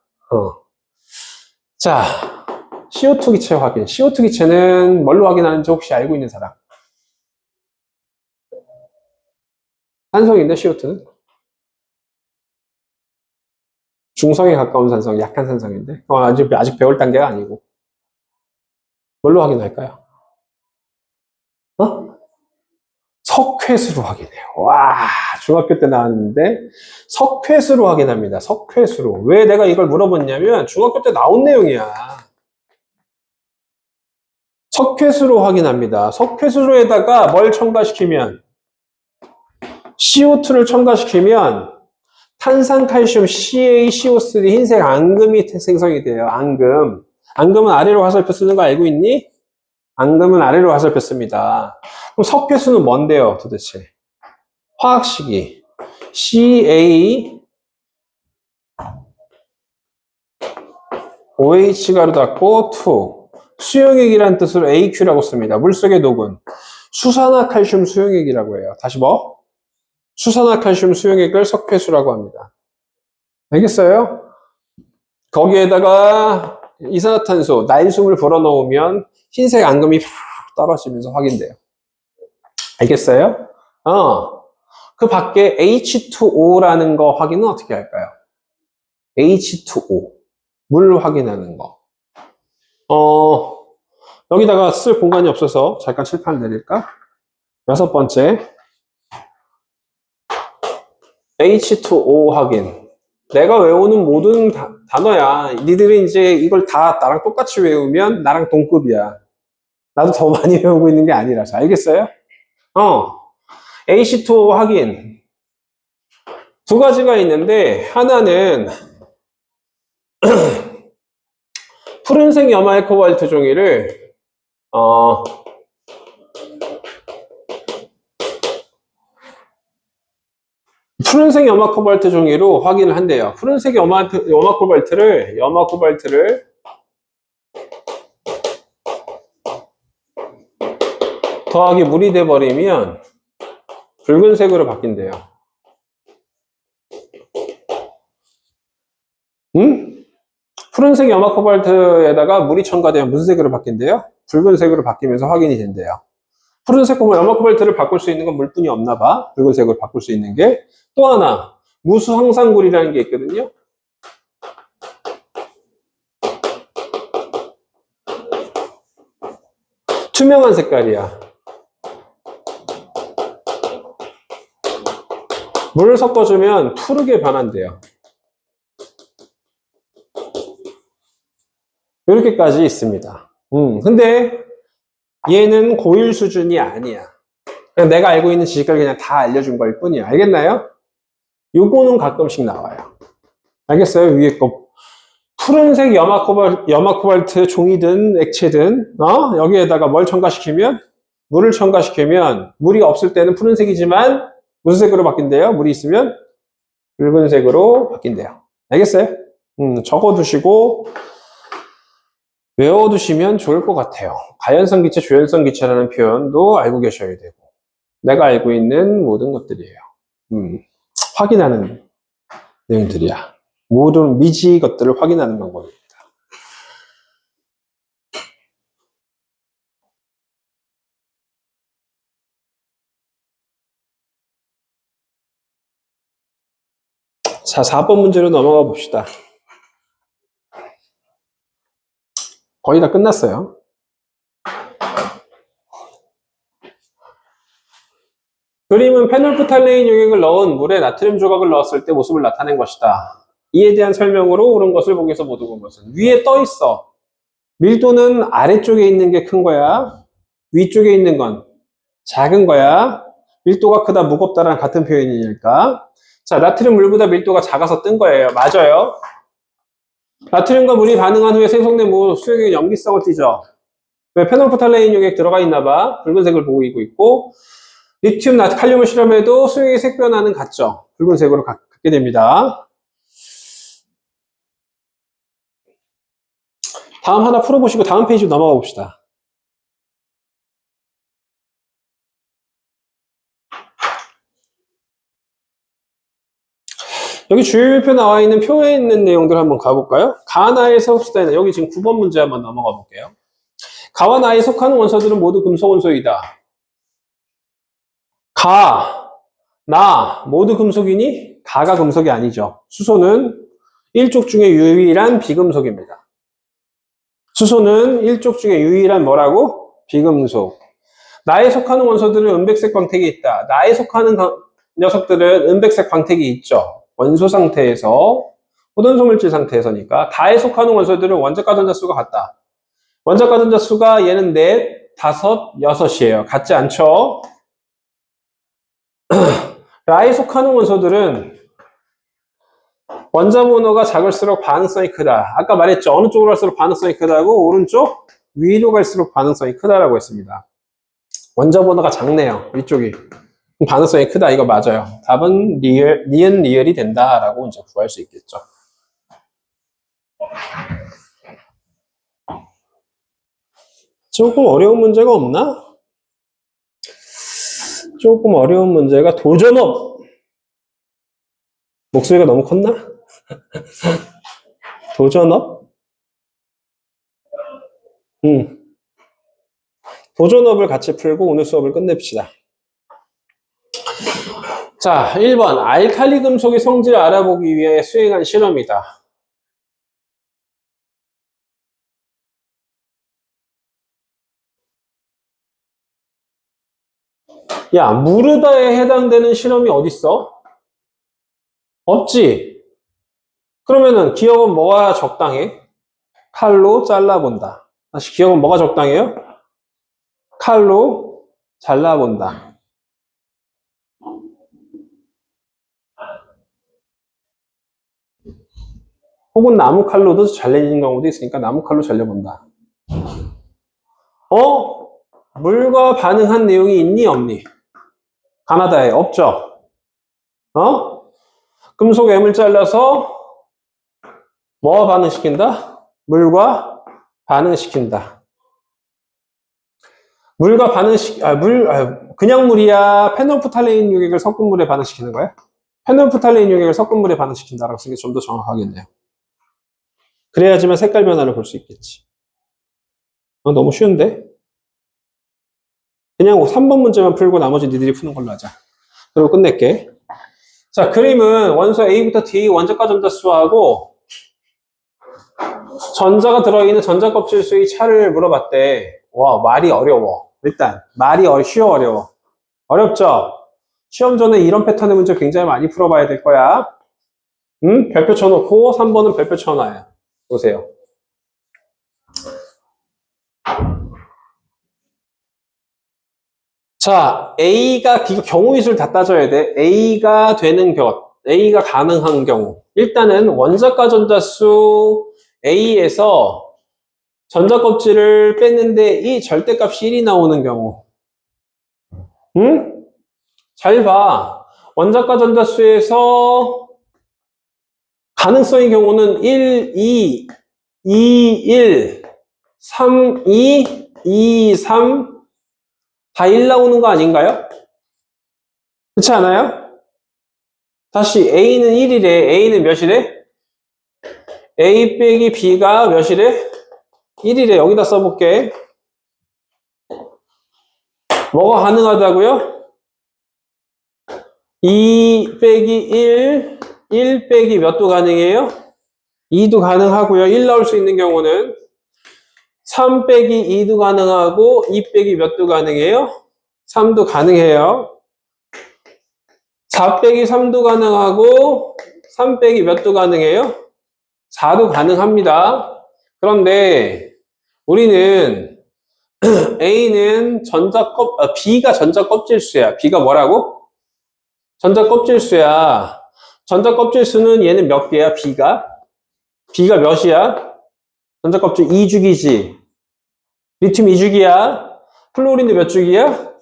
자, CO2 기체 확인. CO2 기체는 뭘로 확인하는지 혹시 알고 있는 사람? 산성인데, CO2는? 중성에 가까운 산성, 약한 산성인데. 아직 배울 단계가 아니고. 뭘로 확인할까요? 석회수로 확인해요. 와, 중학교 때 나왔는데, 석회수로 확인합니다. 석회수로. 왜 내가 이걸 물어봤냐면, 중학교 때 나온 내용이야. 석회수로 확인합니다. 석회수로에다가 뭘 첨가시키면, CO2를 첨가시키면, 탄산, 칼슘, CaCO3, 흰색 앙금이 생성이 돼요. 앙금. 앙금은 아래로 화살표 쓰는 거 알고 있니? 앙금은 아래로 화살표 씁니다. 그럼 석회수는 뭔데요, 도대체? 화학식이 CaOH가로 닫고 2. 수용액이란 뜻으로 AQ라고 씁니다. 물속에 녹은 수산화칼슘 수용액이라고 해요. 다시 뭐? 수산화칼슘 수용액을 석회수라고 합니다. 알겠어요? 거기에다가 이산화탄소, 나일숨을 불어넣으면 흰색 앙금이 떨어지면서 확인돼요. 알겠어요? 그 밖에 H2O라는 거 확인은 어떻게 할까요? H2O. 물 확인하는 거. 여기다가 쓸 공간이 없어서 잠깐 칠판을 내릴까? 6번째. H2O 확인. 내가 외우는 모든 단어야. 니들이 이제 이걸 다 나랑 똑같이 외우면 나랑 동급이야. 나도 더 많이 외우고 있는 게 아니라서. 알겠어요? H2O 확인. 두 가지가 있는데, 하나는, 푸른색 염화의 코발트 종이를, 푸른색 염화 코발트 종이로 확인을 한대요. 푸른색 염화 코발트를 더하기 물이 돼버리면 붉은색으로 바뀐대요. 응? 푸른색 염화 코발트에다가 물이 첨가되면 무슨 색으로 바뀐대요? 붉은색으로 바뀌면서 확인이 된대요. 푸른색 염화 코발트를 바꿀 수 있는 건 물뿐이 없나 봐. 붉은색으로 바꿀 수 있는 게. 또 하나, 무수 황산굴이라는 게 있거든요. 투명한 색깔이야. 물을 섞어주면 푸르게 변한대요. 이렇게까지 있습니다. 근데 얘는 고일 수준이 아니야. 그냥 내가 알고 있는 지식을 그냥 다 알려준 걸 뿐이야. 알겠나요? 요거는 가끔씩 나와요. 알겠어요? 위에 거. 푸른색 염화 코발트 종이든 액체든, 여기에다가 뭘 첨가시키면? 물을 첨가시키면, 물이 없을 때는 푸른색이지만, 무슨 색으로 바뀐대요? 물이 있으면? 붉은색으로 바뀐대요. 알겠어요? 적어두시고, 외워두시면 좋을 것 같아요. 가연성 기체, 조연성 기체라는 표현도 알고 계셔야 되고, 내가 알고 있는 모든 것들이에요. 확인하는 내용들이야. 모든 미지 것들을 확인하는 방법입니다. 자, 4번 문제로 넘어가 봅시다. 거의 다 끝났어요. 그림은 페놀프탈레인 용액을 넣은 물에 나트륨 조각을 넣었을 때 모습을 나타낸 것이다. 이에 대한 설명으로 옳은 것을 보기에서 못 옳은 것은 위에 떠 있어. 밀도는 아래쪽에 있는 게 큰 거야. 위쪽에 있는 건 작은 거야. 밀도가 크다, 무겁다랑 같은 표현이니까. 자, 나트륨 물보다 밀도가 작아서 뜬 거예요. 맞아요. 나트륨과 물이 반응한 후에 생성된 수용액의 염기성을 띠죠. 왜? 페놀프탈레인 용액 들어가 있나 봐. 붉은색을 보이고 있고, 리튬, 칼륨을 실험해도 수용액의 색 변화는 같죠. 붉은색으로 갖게 됩니다. 다음 하나 풀어보시고 다음 페이지로 넘어가 봅시다. 여기 주요표 나와 있는 표에 있는 내용들 한번 가볼까요? 가와 나에 속수다는 여기 지금 9번 문제 한번 넘어가 볼게요. 가와 나에 속하는 원소들은 모두 금속 원소이다. 가, 나 모두 금속이니? 가가 금속이 아니죠. 수소는 일족 중에 유일한 비금속입니다. 수소는 일족 중에 유일한 뭐라고? 비금속. 나에 속하는 원소들은 은백색 광택이 있다. 나에 속하는 녀석들은 은백색 광택이 있죠. 원소 상태에서, 호돈소 물질 상태에서니까. 가에 속하는 원소들은 원자과 전자수가 같다. 원자과 전자수가 얘는 4, 5, 6이에요. 같지 않죠? 라에 속하는 원소들은 원자 번호가 작을수록 반응성이 크다. 아까 말했죠. 어느 쪽으로 갈수록 반응성이 크다고? 오른쪽? 위로 갈수록 반응성이 크다라고 했습니다. 원자 번호가 작네요. 위쪽이. 반응성이 크다. 이거 맞아요. 답은 니은 리얼이 된다라고 이제 구할 수 있겠죠. 조금 어려운 문제가 없나? 조금 어려운 문제가 도전업. 목소리가 너무 컸나? 도전업? 도전업을 같이 풀고 오늘 수업을 끝냅시다. 자, 1번. 알칼리 금속의 성질을 알아보기 위해 수행한 실험이다. 야, 무르다에 해당되는 실험이 어딨어? 없지? 그러면은 기억은 뭐가 적당해? 칼로 잘라본다. 다시 기억은 뭐가 적당해요? 칼로 잘라본다. 혹은 나무 칼로도 잘리는 경우도 있으니까 나무 칼로 잘려본다. 물과 반응한 내용이 있니 없니? 가나다에 없죠? 금속 M을 잘라서 뭐와 반응시킨다? 물과 반응시킨다. 물과 그냥 물이야? 페놀프탈레인 유액을 섞은 물에 반응시키는 거야? 페놀프탈레인 유액을 섞은 물에 반응시킨다라고 쓰는 게 좀 더 정확하겠네요. 그래야지만 색깔 변화를 볼 수 있겠지. 너무 쉬운데? 그냥 3번 문제만 풀고 나머지 니들이 푸는 걸로 하자. 그리고 끝낼게. 자, 그림은 원소 A부터 D 원자과 전자수하고 전자가 들어있는 전자 껍질 수의 차를 물어봤대. 와, 말이 어려워. 일단 말이 쉬워 어려워. 어렵죠? 시험 전에 이런 패턴의 문제 굉장히 많이 풀어봐야 될 거야. 별표 쳐놓고 3번은 별표 쳐놔요. 보세요. 자, A가 이거 경우의수를 다 따져야 돼. A가 되는 것, A가 가능한 경우. 일단은 원자과 전자수 A에서 전자 껍질을 뺐는데 이 절대값이 1이 나오는 경우. 잘 봐. 원자과 전자수에서 가능성의 경우는 1, 2, 1, 3, 2, 2, 3 다 1 나오는 거 아닌가요? 그렇지 않아요? 다시 A는 1이래. A는 몇이래? A 빼기 B가 몇이래? 1이래. 여기다 써볼게. 뭐가 가능하다고요? 2 빼기 1, 1 빼기 몇도 가능해요? 2도 가능하고요. 1 나올 수 있는 경우는 3 빼기 2도 가능하고 2 빼기 몇도 가능해요? 3도 가능해요. 4 빼기 3도 가능하고 3 빼기 몇도 가능해요? 4도 가능합니다. 그런데 우리는 A는 B가 전자 껍질수야. B가 뭐라고? 전자 껍질수야. 전자 껍질수는 얘는 몇 개야? B가 몇이야? 전자 껍질 2주기지. 리튬 2주기야. 플로린도 몇 주기야?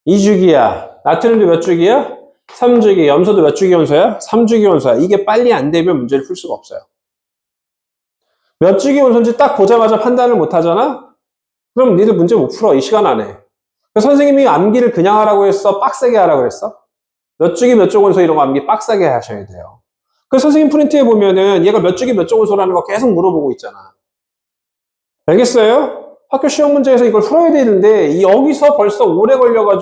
2주기야. 나트륨도 몇 주기야? 3주기. 염소도 몇 주기 원소야? 3주기 원소야. 이게 빨리 안 되면 문제를 풀 수가 없어요. 몇 주기 원소인지 딱 보자마자 판단을 못 하잖아? 그럼 니들 문제 못 풀어. 이 시간 안에. 선생님이 암기를 그냥 하라고 했어? 빡세게 하라고 했어? 몇 주기 몇 주 원소 이런 거 암기 빡세게 하셔야 돼요. 그 선생님 프린트에 보면은 얘가 몇 쪽이 몇 쪽을 소라는 거 계속 물어보고 있잖아. 알겠어요? 학교 시험 문제에서 이걸 풀어야 되는데 여기서 벌써 오래 걸려가지고